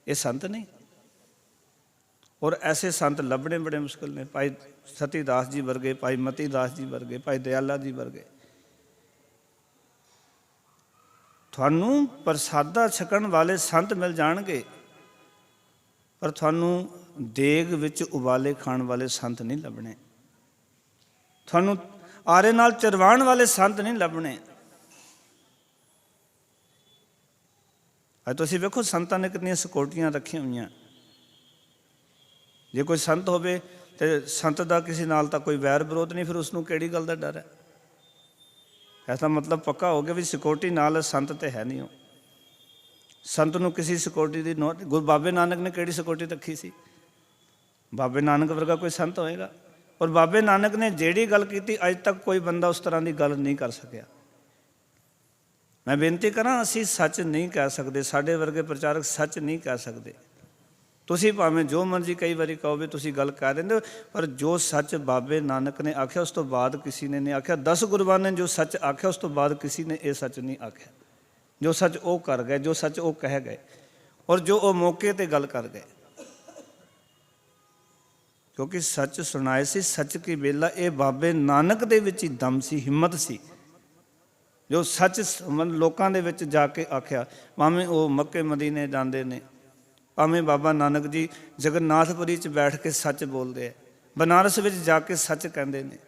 ये संत नहीं। और ऐसे संत लभने बड़े मुश्किल ने। भाई सतीदास जी वर्गे, भाई मती दास जी वर्गे, भाई दयाला जी वर्गे। थानू प्रसादा छकण वाले संत मिल जाणगे, पर थानू देग विच उबाले खाण वाले संत नहीं लभने। थानू आरे नाल चरवाण वाले संत नहीं लभने। अज तुसीं वेखो संतां ने कितनियां सिक्योरिटियां रखियां होईयां। जे कोई संत होवे ते संत दा किसी नाल तां कोई वैर विरोध नहीं, फिर उसनूं किहड़ी गल दा डर है। ऐसा मतलब पक्का हो गया भी सिक्योरिटी नाल संत ते है नहीं हो। संत नूं किसी सिक्योरिटी दी नोट। गुरु बाबे नानक ने किहड़ी सिक्योरिटी रखी सी? बाबे नानक वर्गा कोई संत होएगा? और बाबे नानक ने जिहड़ी गल कीती अज तक कोई बंदा उस तरह की गल नहीं कर सकिया। मैं बेनती करा, असीं सच नहीं कह सकते, साडे वर्गे प्रचारक सच नहीं कह सकते। तुसीं भावें जो मर्जी कई बारी कहो भी तुसीं गल कह देंदे हो, पर जो सच बाबे नानक ने आख्या उस तो बाद किसी ने नहीं आख्या। 10 गुरबां ने जो सच आख्या उस तो बाद किसी ने ये सच नहीं आख्या। जो सच वो कर गए, जो सच वो कह गए, और जो वो मौके ते गल कर गए। क्योंकि सच सुनाए सी, सच की बेला। ये बाबे नानक दे विच ही दम सी, हिम्मत सी, जो सच लोकां दे विच जाके आख्या। भावें वो मक्के मदीने जांदे ने, भावें बाबा नानक जी जगन्नाथपुरी च बैठ के सच बोलते हैं, बनारस विच जाके सच कहते हैं।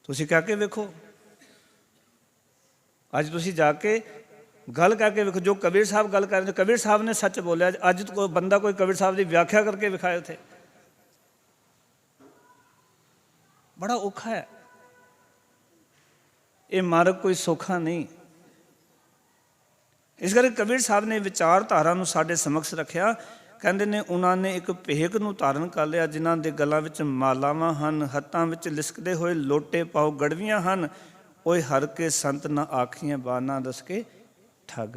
तुसीं कह के वेखो, अज तुसीं जाके गल कह के वेखो। जो कबीर साहब गल कर रहे, कबीर साहब ने सच बोलिया। अज तो कोई बंदा कोई कबीर साहब की व्याख्या करके विखाए थे, बड़ा औखा है। ये मार्ग कोई सौखा नहीं। इस करके कबीर साहब ने विचारधारा नूं साडे समक्ष रखिया। कहंदे ने उन्होंने एक भेक नूं धारण कर लिया, जिन्हां दे गलां विच मालावां हन, हत्थां विच लिसकदे होए लोटे पाओ गड़वियां हन। ओए हर के संत ना आखियां बाना दस के ठग।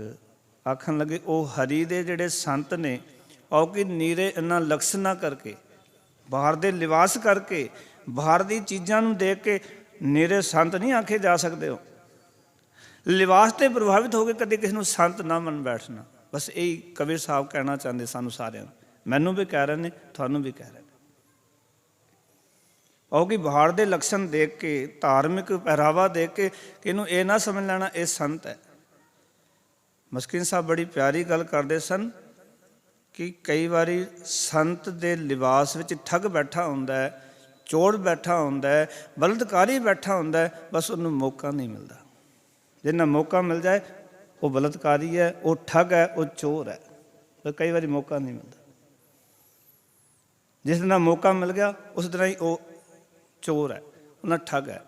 आखन लगे ओ हरी दे जिहड़े संत ने, आओ कि नीरे इन्हां लक्ष्णां करके, बाहर दे लिबास करके, बाहर दी चीज़ां नूं देख के नीरे संत नहीं आखे जा सकते हो। लिबास ते प्रभावित हो गए कदे किसी नूं संत ना मन बैठना। बस यही कबीर साहब कहना चाहते सानू सारिਆਂ ਨੂੰ। मैनू भी कह रहे हैं, थानू भी कह रहे हैं। आओ कि बाहर दे लक्षण देख के, धार्मिक पहरावा देख के किनू ये ना समझ लेना ये संत है। मस्किन साहब बड़ी प्यारी गल करते सन कि कई बारी संत दे लिबास विच ठग बैठा हुंदा है, चोर बैठा हुंदा है, बलदकारी बैठा हुंदा है, बस उन्होंने मौका नहीं मिलता। जिन्ना मौका मिल जाए वो बलात्कारी है, वो ठग है, वो चोर है। तो कई बार मौका नहीं मिलता। जिस दिन मौका मिल गया उस दिन ही वो चोर है, उन्हें ठग है।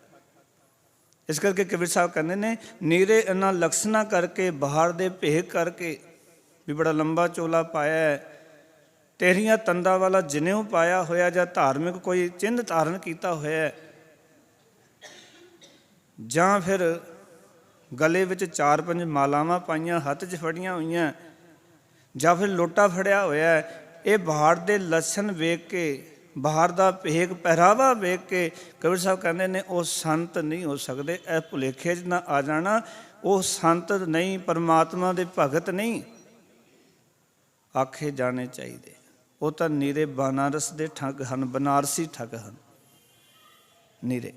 इस करके कबीर साहब कहते हैं नीरे इन्हां लक्षणा करके, बाहर दे भेख करके भी बड़ा लंबा चोला पाया है, तेरियां तंदा वाला जनेऊ पाया होया, जां धार्मिक कोई चिन्ह धारण किया होया, जां फिर गले विच 4-5 मालावां पाइयां, हत्थ 'च फड़ियां होईयां, जां फिर लोटा फड़िया होया है। ये बाहर दे लक्षण वेख के, बाहर दा भेख पहरावा वेख के कबीर साहब कहते हैं वो संत नहीं हो सकते। यह भुलेखे च ना आ जाना, वो संत नहीं, परमात्मा दे भगत नहीं आखे जाने चाहिए। वो तो नीरे बनारस दे ठग हैं, बनारसी ठग हैं नीरे।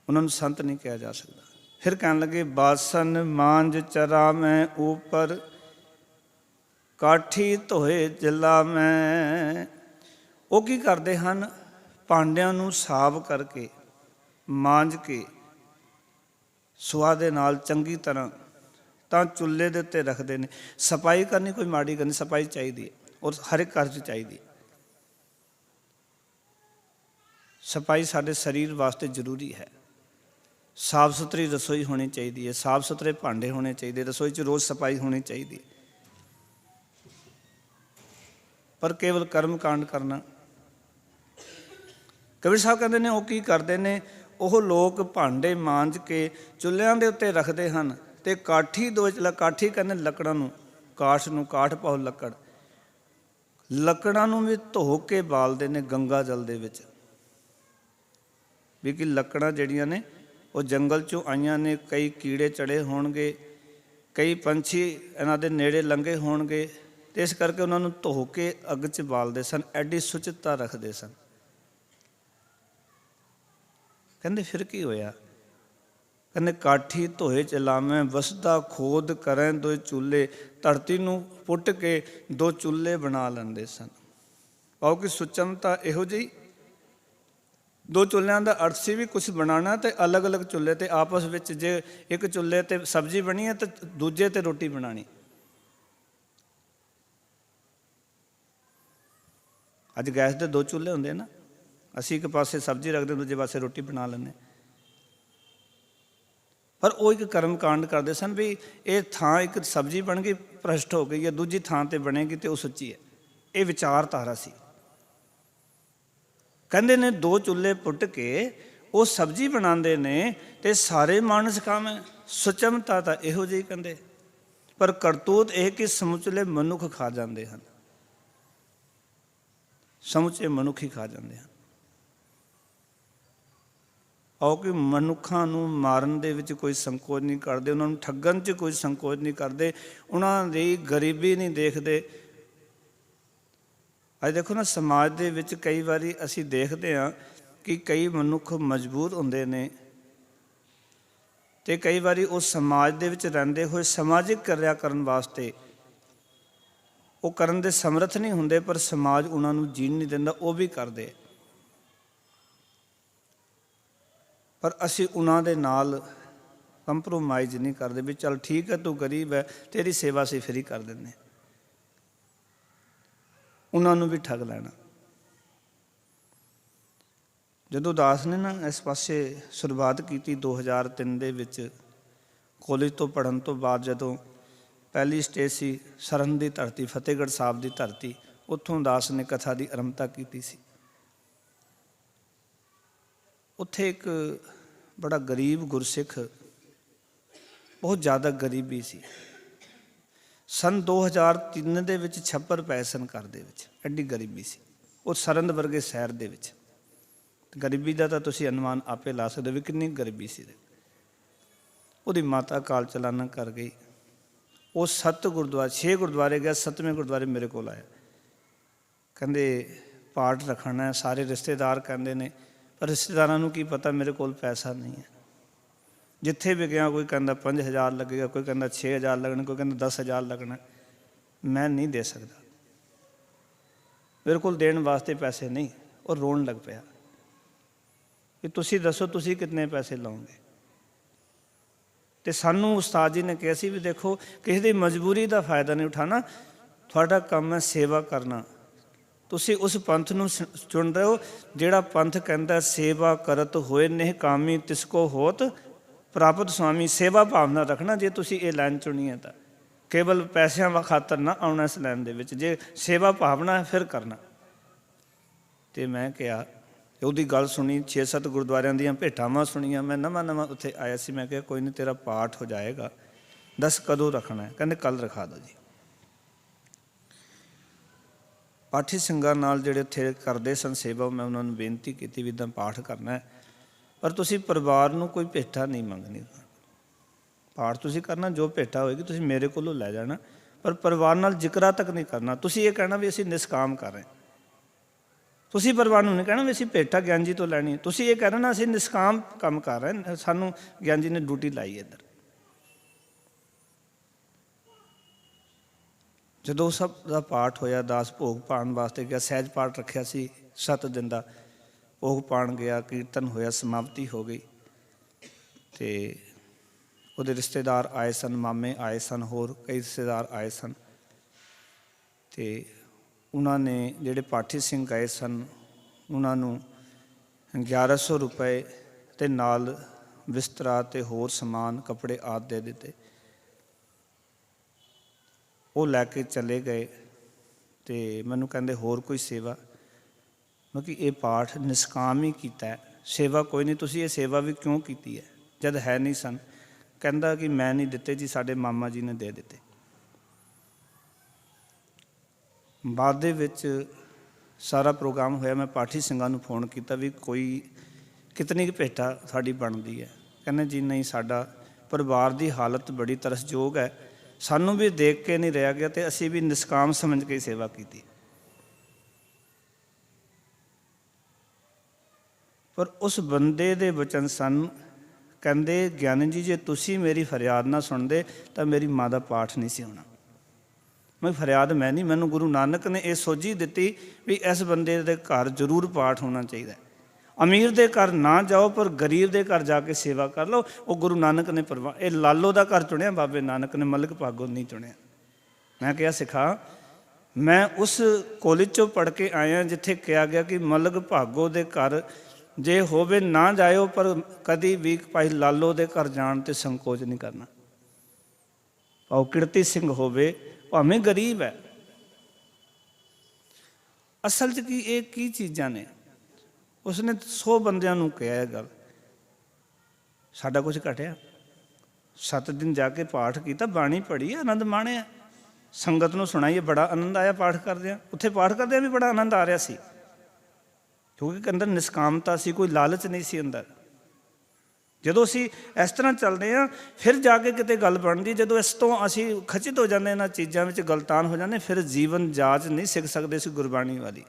उन्होंने संत नहीं कहा जा सकता। फिर कहने लगे बासन मांझ चरा में ऊपर, काठी धोए जिला में। वो की करते हैं, भांडियां नूं साफ करके, मांझ के सुआ दे नाल चंगी तरह तां चुल्हे दे उत्ते रखते हैं। सफाई करनी कोई माड़ी करनी, सफाई चाहिए और हर एक घर 'च चाहिए। सफाई साडे शरीर वास्ते जरूरी है। साफ सुथरी रसोई होनी चाहिए, साफ सुथरे भांडे होने चाहिए, रसोई च रोज़ सफाई होनी चाहिए। पर केवल कर्म कांड करना, कबीर साहब कहते हैं वो की करते हैं, वो लोग भांडे मांझ के चुल्हियां दे उत्ते रखते हैं ते काठी दो चला, काठी कहते लकड़ां नूं, काठ नूं, काठ पाओ लकड़, लकड़ां नूं भी धो के बालते हैं गंगा जल दे विच। भी कि लकड़ां जिहड़ियां ने वो जंगल चों आईयां ने, कई कीड़े चढ़े होणगे, ਕਈ ਪੰਛੀ ਇਹਨਾਂ ਦੇ ਨੇੜੇ ਲੰਘੇ ਹੋਣਗੇ ਅਤੇ ਇਸ ਕਰਕੇ ਉਹਨਾਂ ਨੂੰ ਧੋ ਕੇ ਅੱਗ 'ਚ ਬਾਲਦੇ ਸਨ, ਐਡੀ ਸੁਚਿੱਤਤਾ ਰੱਖਦੇ ਸਨ। ਕਹਿੰਦੇ ਫਿਰ ਕੀ ਹੋਇਆ? ਕਹਿੰਦੇ ਕਾਠੀ ਧੋਏ ਚਲਾਵੇਂ ਵਸਦਾ ਖੋਦ ਕਰੈਂ ਦੋਏ ਚੁੱਲ੍ਹੇ, ਧਰਤੀ ਨੂੰ ਪੁੱਟ ਕੇ 2 ਚੁੱਲ੍ਹੇ ਬਣਾ ਲੈਂਦੇ ਸਨ। ਪਾਓ ਕਿ ਸੁਚਮਤਾ ਇਹੋ ਜਿਹੀ। 2 ਚੁੱਲ੍ਹਿਆਂ ਦਾ ਅਰਥ ਸੀ ਵੀ ਕੁਛ ਬਣਾਉਣਾ ਅਤੇ ਅਲੱਗ-ਅਲੱਗ ਚੁੱਲ੍ਹੇ 'ਤੇ ਆਪਸ ਵਿੱਚ, ਜੇ ਇੱਕ ਚੁੱਲ੍ਹੇ 'ਤੇ ਸਬਜ਼ੀ ਬਣੀ ਹੈ ਤਾਂ ਦੂਜੇ 'ਤੇ ਰੋਟੀ ਬਣਾਉਣੀ। ਅੱਜ ਗੈਸ ਦੇ 2 ਚੁੱਲ੍ਹੇ ਹੁੰਦੇ ਨਾ, ਅਸੀਂ ਇੱਕ ਪਾਸੇ ਸਬਜ਼ੀ ਰੱਖਦੇ, ਦੂਜੇ ਪਾਸੇ ਰੋਟੀ ਬਣਾ ਲੈਂਦੇ। ਪਰ ਉਹ ਇੱਕ ਕਰਮ ਕਾਂਡ ਕਰਦੇ ਸਨ ਵੀ ਇਹ ਥਾਂ ਇੱਕ ਸਬਜ਼ੀ ਬਣ ਗਈ, ਭ੍ਰਸ਼ਟ ਹੋ ਗਈ ਹੈ, ਦੂਜੀ ਥਾਂ 'ਤੇ ਬਣੇਗੀ ਅਤੇ ਉਹ ਸੁੱਚੀ ਹੈ। ਇਹ ਵਿਚਾਰਧਾਰਾ ਸੀ। ਕਹਿੰਦੇ ਨੇ 2 ਚੁੱਲ੍ਹੇ ਪੁੱਟ ਕੇ ਉਹ ਸਬਜ਼ੀ ਬਣਾਉਂਦੇ ਨੇ ਅਤੇ ਸਾਰੇ ਮਾਨਸ ਖਾਵੇਂ। ਸੁਚਮਤਾ ਤਾਂ ਇਹੋ ਜਿਹੀ ਕਹਿੰਦੇ, ਪਰ ਕਰਤੂਤ ਇਹ ਕਿ ਸਮੁੱਚੇ ਮਨੁੱਖ ਖਾ ਜਾਂਦੇ ਹਨ, ਸਮੁੱਚੇ ਮਨੁੱਖ ਹੀ ਖਾ ਜਾਂਦੇ ਹਨ। ਆਓ ਕਿ ਮਨੁੱਖਾਂ ਨੂੰ ਮਾਰਨ ਦੇ ਵਿੱਚ ਕੋਈ ਸੰਕੋਚ ਨਹੀਂ ਕਰਦੇ, ਉਹਨਾਂ ਨੂੰ ਠੱਗਣ 'ਚ ਕੋਈ ਸੰਕੋਚ ਨਹੀਂ ਕਰਦੇ, ਉਹਨਾਂ ਦੀ ਗਰੀਬੀ ਨਹੀਂ ਦੇਖਦੇ। ਅੱਜ ਦੇਖੋ ਨਾ, ਸਮਾਜ ਦੇ ਵਿੱਚ ਕਈ ਵਾਰੀ ਅਸੀਂ ਦੇਖਦੇ ਹਾਂ ਕਿ ਕਈ ਮਨੁੱਖ ਮਜਬੂਰ ਹੁੰਦੇ ਨੇ ਅਤੇ ਕਈ ਵਾਰੀ ਉਹ ਸਮਾਜ ਦੇ ਵਿੱਚ ਰਹਿੰਦੇ ਹੋਏ ਸਮਾਜਿਕ ਕਿਰਿਆ ਕਰਨ ਵਾਸਤੇ ਉਹ ਕਰਨ ਦੇ ਸਮਰੱਥ ਨਹੀਂ ਹੁੰਦੇ, ਪਰ ਸਮਾਜ ਉਹਨਾਂ ਨੂੰ ਜੀਣ ਨਹੀਂ ਦਿੰਦਾ, ਉਹ ਵੀ ਕਰਦੇ। ਪਰ ਅਸੀਂ ਉਹਨਾਂ ਦੇ ਨਾਲ ਕੰਪਰੋਮਾਈਜ਼ ਨਹੀਂ ਕਰਦੇ ਵੀ ਚੱਲ ਠੀਕ ਹੈ, ਤੂੰ ਗਰੀਬ ਹੈ, ਤੇਰੀ ਸੇਵਾ ਅਸੀਂ ਫਰੀ ਕਰ ਦਿੰਦੇ। ਉਹਨਾਂ ਨੂੰ ਵੀ ਠੱਗ ਲੈਣਾ। ਜਦੋਂ ਦਾਸ ਨੇ ਨਾ ਇਸ ਪਾਸੇ ਸ਼ੁਰੂਆਤ ਕੀਤੀ 2003 ਦੇ ਵਿੱਚ, ਕਾਲਜ ਤੋਂ ਪੜ੍ਹਨ ਤੋਂ ਬਾਅਦ, ਜਦੋਂ ਪਹਿਲੀ ਸਟੇਜ ਸੀ ਸਰਨ ਦੀ ਧਰਤੀ, ਫਤਿਹਗੜ੍ਹ ਸਾਹਿਬ ਦੀ ਧਰਤੀ, ਉੱਥੋਂ ਦਾਸ ਨੇ ਕਥਾ ਦੀ ਆਰੰਭਤਾ ਕੀਤੀ ਸੀ। ਉੱਥੇ ਇੱਕ ਬੜਾ ਗਰੀਬ ਗੁਰਸਿੱਖ, ਬਹੁਤ ਜ਼ਿਆਦਾ ਗਰੀਬੀ ਸੀ। ਸੰਨ 2003 ਦੇ ਵਿੱਚ ਛੱਪਰ ਪਏ ਸਨ ਘਰ ਦੇ ਵਿੱਚ, ਐਡੀ ਗਰੀਬੀ ਸੀ ਉਹ ਸਰੰਦ ਵਰਗੇ ਸ਼ਹਿਰ ਦੇ ਵਿੱਚ। ਗਰੀਬੀ ਦਾ ਤਾਂ ਤੁਸੀਂ ਅਨੁਮਾਨ ਆਪੇ ਲਾ ਸਕਦੇ ਹੋ ਵੀ ਕਿੰਨੀ ਗਰੀਬੀ ਸੀ। ਉਹਦੀ ਮਾਤਾ ਕਾਲ ਚਲਾਣਾ ਕਰ ਗਈ। ਉਹ 7 ਗੁਰਦੁਆਰੇ 6 ਗੁਰਦੁਆਰੇ ਗਿਆ, 7ਵੇਂ ਗੁਰਦੁਆਰੇ ਮੇਰੇ ਕੋਲ ਆਇਆ, ਕਹਿੰਦੇ ਪਾਠ ਰੱਖਣਾ। ਸਾਰੇ ਰਿਸ਼ਤੇਦਾਰ ਕਹਿੰਦੇ ਨੇ, ਪਰ ਰਿਸ਼ਤੇਦਾਰਾਂ ਨੂੰ ਕੀ ਪਤਾ ਮੇਰੇ ਕੋਲ ਪੈਸਾ ਨਹੀਂ ਹੈ। ਜਿੱਥੇ ਵੀ ਗਿਆ ਕੋਈ ਕਹਿੰਦਾ 5000 ਲੱਗੇਗਾ, ਕੋਈ ਕਹਿੰਦਾ 6000 ਲੱਗਣਾ, ਕੋਈ ਕਹਿੰਦਾ 10000 ਲੱਗਣਾ। ਮੈਂ ਨਹੀਂ ਦੇ ਸਕਦਾ, ਮੇਰੇ ਕੋਲ ਦੇਣ ਵਾਸਤੇ ਪੈਸੇ ਨਹੀਂ। ਉਹ ਰੋਣ ਲੱਗ ਪਿਆ ਕਿ ਤੁਸੀਂ ਦੱਸੋ ਤੁਸੀਂ ਕਿੰਨੇ ਪੈਸੇ ਲਾਓਗੇ। ਅਤੇ ਸਾਨੂੰ ਉਸਤਾਦ ਜੀ ਨੇ ਕਿਹਾ ਸੀ ਵੀ ਦੇਖੋ, ਕਿਸੇ ਦੀ ਮਜਬੂਰੀ ਦਾ ਫਾਇਦਾ ਨਹੀਂ ਉਠਾਉਣਾ, ਤੁਹਾਡਾ ਕੰਮ ਹੈ ਸੇਵਾ ਕਰਨਾ। ਤੁਸੀਂ ਉਸ ਪੰਥ ਨੂੰ ਚੁਣ ਰਹੇ ਹੋ ਜਿਹੜਾ ਪੰਥ ਕਹਿੰਦਾ ਸੇਵਾ ਕਰਤ ਹੋਏ ਨਿਹਕਾਮੀ ਤਿਸਕੋ ਹੋਤ ਪ੍ਰਾਪਤ ਸੁਆਮੀ। ਸੇਵਾ ਭਾਵਨਾ ਰੱਖਣਾ। ਜੇ ਤੁਸੀਂ ਇਹ ਲਾਈਨ ਚੁਣੀ ਹੈ ਤਾਂ ਕੇਵਲ ਪੈਸਿਆਂ ਖਾਤਰ ਨਾ ਆਉਣਾ ਇਸ ਲਾਈਨ ਦੇ ਵਿੱਚ, ਜੇ ਸੇਵਾ ਭਾਵਨਾ ਫਿਰ ਕਰਨਾ। ਅਤੇ ਮੈਂ ਕਿਹਾ, ਉਹਦੀ ਗੱਲ ਸੁਣੀ, 6-7 ਗੁਰਦੁਆਰਿਆਂ ਦੀਆਂ ਭੇਟਾਵਾਂ ਸੁਣੀਆਂ। ਮੈਂ ਨਵਾਂ ਉੱਥੇ ਆਇਆ ਸੀ। ਮੈਂ ਕਿਹਾ ਕੋਈ ਨਹੀਂ, ਤੇਰਾ ਪਾਠ ਹੋ ਜਾਏਗਾ, ਦੱਸ ਕਦੋਂ ਰੱਖਣਾ ਹੈ? ਕਹਿੰਦੇ ਕੱਲ੍ਹ ਰਖਾ ਦਿਓ ਜੀ। ਪਾਠੀ ਸਿੰਘਾਂ ਨਾਲ ਜਿਹੜੇ ਉੱਥੇ ਕਰਦੇ ਸਨ ਸੇਵਾ, ਮੈਂ ਉਹਨਾਂ ਨੂੰ ਬੇਨਤੀ ਕੀਤੀ ਵੀ ਇੱਦਾਂ ਪਾਠ ਕਰਨਾ, ਪਰ ਤੁਸੀਂ ਪਰਿਵਾਰ ਨੂੰ ਕੋਈ ਭੇਟਾ ਨਹੀਂ ਮੰਗਣੀ। ਪਾਠ ਤੁਸੀਂ ਕਰਨਾ, ਜੋ ਭੇਟਾ ਹੋਏਗੀ ਤੁਸੀਂ ਮੇਰੇ ਕੋਲੋਂ ਲੈ ਜਾਣਾ, ਪਰ ਪਰਿਵਾਰ ਨਾਲ ਜ਼ਿਕਰਾ ਤੱਕ ਨਹੀਂ ਕਰਨਾ। ਤੁਸੀਂ ਇਹ ਕਹਿਣਾ ਵੀ ਅਸੀਂ ਨਿਸ਼ਕਾਮ ਕਰ ਰਹੇ। ਤੁਸੀਂ ਪਰਿਵਾਰ ਨੂੰ ਨਹੀਂ ਕਹਿਣਾ ਵੀ ਅਸੀਂ ਭੇਟਾ ਗਿਆਨ ਜੀ ਤੋਂ ਲੈਣੀ। ਤੁਸੀਂ ਇਹ ਕਹਿਣਾ ਨਾ ਅਸੀਂ ਨਿਸ਼ਕਾਮ ਕੰਮ ਕਰ ਰਹੇ, ਸਾਨੂੰ ਗਿਆਨ ਜੀ ਨੇ ਡਿਊਟੀ ਲਾਈ ਇੱਧਰ। ਜਦੋਂ ਸਭ ਦਾ ਪਾਠ ਹੋਇਆ, ਦਾਸ ਭੋਗ ਪਾਉਣ ਵਾਸਤੇ ਗਿਆ। ਸਹਿਜ ਪਾਠ ਰੱਖਿਆ ਸੀ 7 ਦਿਨ ਦਾ, ਭੋਗ ਪਾਉਣ ਗਿਆ, ਕੀਰਤਨ ਹੋਇਆ, ਸਮਾਪਤੀ ਹੋ ਗਈ। ਅਤੇ ਉਹਦੇ ਰਿਸ਼ਤੇਦਾਰ ਆਏ ਸਨ, ਮਾਮੇ ਆਏ ਸਨ, ਹੋਰ ਕਈ ਰਿਸ਼ਤੇਦਾਰ ਆਏ ਸਨ। ਅਤੇ ਉਹਨਾਂ ਨੇ ਜਿਹੜੇ ਪਾਠੀ ਸਿੰਘ ਗਏ ਸਨ, ਉਹਨਾਂ ਨੂੰ 1100 ਰੁਪਏ ਅਤੇ ਨਾਲ ਬਿਸਤਰਾ ਅਤੇ ਹੋਰ ਸਮਾਨ, ਕੱਪੜੇ ਆਦਿ ਦੇ ਦਿੱਤੇ। ਉਹ ਲੈ ਕੇ ਚਲੇ ਗਏ ਅਤੇ ਮੈਨੂੰ ਕਹਿੰਦੇ ਹੋਰ ਕੋਈ ਸੇਵਾ? ਕਿਉਂਕਿ ਇਹ ਪਾਠ ਨਿਸ਼ਕਾਮ ਹੀ ਕੀਤਾ, ਸੇਵਾ ਕੋਈ ਨਹੀਂ। ਤੁਸੀਂ ਇਹ ਸੇਵਾ ਵੀ ਕਿਉਂ ਕੀਤੀ ਹੈ ਜਦ ਹੈ ਨਹੀਂ ਸਨ? ਕਹਿੰਦਾ ਕਿ ਮੈਂ ਨਹੀਂ ਦਿੱਤੇ ਜੀ, ਸਾਡੇ ਮਾਮਾ ਜੀ ਨੇ ਦੇ ਦਿੱਤੇ। ਬਾਅਦ ਦੇ ਵਿੱਚ ਸਾਰਾ ਪ੍ਰੋਗਰਾਮ ਹੋਇਆ, ਮੈਂ ਪਾਠੀ ਸਿੰਘਾਂ ਨੂੰ ਫੋਨ ਕੀਤਾ ਵੀ ਕੋਈ ਕਿਤਨੀ ਕੁ ਭੇਟਾ ਸਾਡੀ ਬਣਦੀ ਹੈ? ਕਹਿੰਦੇ ਜੀ ਨਹੀਂ, ਸਾਡਾ ਪਰਿਵਾਰ ਦੀ ਹਾਲਤ ਬੜੀ ਤਰਸਯੋਗ ਹੈ। ਸਾਨੂੰ ਵੀ ਦੇਖ ਕੇ ਨਹੀਂ ਰਿਹਾ ਗਿਆ ਤੇ ਅਸੀਂ ਵੀ ਨਿਸ਼ਕਾਮ ਸਮਝ ਕੇ ਸੇਵਾ ਕੀਤੀ। ਪਰ ਉਸ ਬੰਦੇ ਦੇ ਵਚਨ ਸਨ, ਕਹਿੰਦੇ ਗਿਆਨੀ ਜੀ ਜੇ ਤੁਸੀਂ ਮੇਰੀ ਫਰਿਆਦ ਨਾ ਸੁਣਦੇ ਤਾਂ ਮੇਰੀ ਮਾਂ ਦਾ ਪਾਠ ਨਹੀਂ ਸੀ ਹੋਣਾ। ਮੈਂ ਫਰਿਆਦ ਮੈਂ ਨਹੀਂ, ਮੈਨੂੰ ਗੁਰੂ ਨਾਨਕ ਨੇ ਇਹ ਸੋਝੀ ਦਿੱਤੀ ਵੀ ਇਸ ਬੰਦੇ ਦੇ ਘਰ ਜ਼ਰੂਰ ਪਾਠ ਹੋਣਾ ਚਾਹੀਦਾ। ਅਮੀਰ ਦੇ ਘਰ ਨਾ ਜਾਓ ਪਰ ਗਰੀਬ ਦੇ ਘਰ ਜਾ ਕੇ ਸੇਵਾ ਕਰ ਲਓ। ਉਹ ਗੁਰੂ ਨਾਨਕ ਨੇ ਇਹ ਲਾਲੋ ਦਾ ਘਰ ਚੁਣਿਆ, ਬਾਬੇ ਨਾਨਕ ਨੇ ਮਲਕ ਭਾਗੋ ਨਹੀਂ ਚੁਣਿਆ। ਮੈਂ ਕਿਹਾ ਸਿਖਾ, ਮੈਂ ਉਸ ਕਾਲਜ 'ਚੋਂ ਪੜ੍ਹ ਕੇ ਆਇਆ ਜਿੱਥੇ ਕਿਹਾ ਗਿਆ ਕਿ ਮਲਕ ਭਾਗੋ ਦੇ ਘਰ ਜੇ ਹੋਵੇ ਨਾ ਜਾਇਓ, ਪਰ ਕਦੀ ਵੀ ਭਾਈ ਲਾਲੋ ਦੇ ਘਰ ਜਾਣ 'ਤੇ ਸੰਕੋਚ ਨਹੀਂ ਕਰਨਾ। ਭਾਉ ਕੀਰਤੀ ਸਿੰਘ ਹੋਵੇ, ਭਾਵੇਂ ਗਰੀਬ ਹੈ। ਅਸਲ 'ਚ ਇਹ ਕੀ ਚੀਜ਼ਾਂ ਨੇ? ਉਸਨੇ 100 ਬੰਦਿਆਂ ਨੂੰ ਕਿਹਾ ਇਹ ਗੱਲ, ਸਾਡਾ ਕੁਝ ਘਟਿਆ? 7 ਦਿਨ ਜਾ ਕੇ ਪਾਠ ਕੀਤਾ, ਬਾਣੀ ਪੜ੍ਹੀ, ਆਨੰਦ ਮਾਣਿਆ, ਸੰਗਤ ਨੂੰ ਸੁਣਾਈਏ, ਬੜਾ ਆਨੰਦ ਆਇਆ ਪਾਠ ਕਰਦਿਆਂ। ਉੱਥੇ ਪਾਠ ਕਰਦਿਆਂ ਵੀ ਬੜਾ ਆਨੰਦ ਆ ਰਿਹਾ ਸੀ, ਕਿਉਂਕਿ ਅੰਦਰ ਨਿਸ਼ਕਾਮਤਾ ਸੀ, ਕੋਈ ਲਾਲਚ ਨਹੀਂ ਸੀ ਅੰਦਰ। ਜਦੋਂ ਅਸੀਂ ਇਸ ਤਰ੍ਹਾਂ ਚੱਲਦੇ ਹਾਂ ਫਿਰ ਜਾ ਕੇ ਕਿਤੇ ਗੱਲ ਬਣਦੀ। ਜਦੋਂ ਇਸ ਤੋਂ ਅਸੀਂ ਖਚਿਤ ਹੋ ਜਾਂਦੇ, ਇਹਨਾਂ ਚੀਜ਼ਾਂ ਵਿੱਚ ਗਲਤਾਨ ਹੋ ਜਾਂਦੇ, ਫਿਰ ਜੀਵਨ ਜਾਚ ਨਹੀਂ ਸਿੱਖ ਸਕਦੇ ਸੀ ਗੁਰਬਾਣੀ ਵਾਲੀ।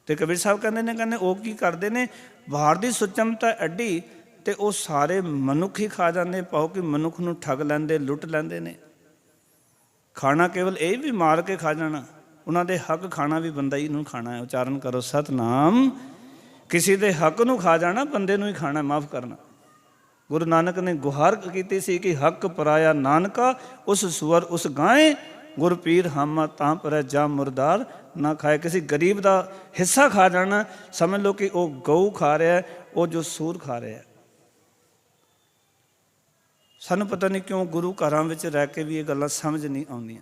ਅਤੇ ਕਬੀਰ ਸਾਹਿਬ ਕਹਿੰਦੇ ਉਹ ਕੀ ਕਰਦੇ ਨੇ, ਬਾਹਰ ਦੀ ਸੁਚਮਤਾ ਐਡੀ ਅਤੇ ਉਹ ਸਾਰੇ ਮਨੁੱਖ ਹੀ ਖਾ ਜਾਂਦੇ। ਪਾਓ ਕਿ ਮਨੁੱਖ ਨੂੰ ਠੱਗ ਲੈਂਦੇ, ਲੁੱਟ ਲੈਂਦੇ ਨੇ। ਖਾਣਾ ਕੇਵਲ ਇਹ ਵੀ ਮਾਰ ਕੇ ਖਾ ਜਾਣਾ, ਉਹਨਾਂ ਦੇ ਹੱਕ ਖਾਣਾ ਵੀ ਬੰਦਾ ਹੀ ਨੂੰ ਖਾਣਾ ਹੈ। ਉਚਾਰਨ ਕਰੋ ਸਤਿਨਾਮ। ਕਿਸੇ ਦੇ ਹੱਕ ਨੂੰ ਖਾ ਜਾਣਾ, ਬੰਦੇ ਨੂੰ ਹੀ ਖਾਣਾ, ਮਾਫ ਕਰਨਾ। ਗੁਰੂ ਨਾਨਕ ਨੇ ਗੁਹਾਰ ਕੀਤੀ ਸੀ ਕਿ ਹੱਕ ਪਰਾਇਆ ਨਾਨਕਾ, ਉਸ ਸੁਅਰ ਉਸ ਗਾਏ, ਗੁਰ ਪੀਰ ਹਾਮਾ ਤਾਂ ਪਰੈ ਜਾ ਮੁਰਦਾਰ ਨਾ ਖਾਏ। ਕਿਸੇ ਗਰੀਬ ਦਾ ਹਿੱਸਾ ਖਾ ਜਾਣਾ, ਸਮਝ ਲਓ ਕਿ ਉਹ ਗਊ ਖਾ ਰਿਹਾ, ਉਹ ਜੋ ਸੂਰ ਖਾ ਰਿਹਾ। ਸਾਨੂੰ ਪਤਾ ਨਹੀਂ ਕਿਉਂ ਗੁਰੂ ਘਰਾਂ ਵਿੱਚ ਰਹਿ ਕੇ ਵੀ ਇਹ ਗੱਲਾਂ ਸਮਝ ਨਹੀਂ ਆਉਂਦੀਆਂ।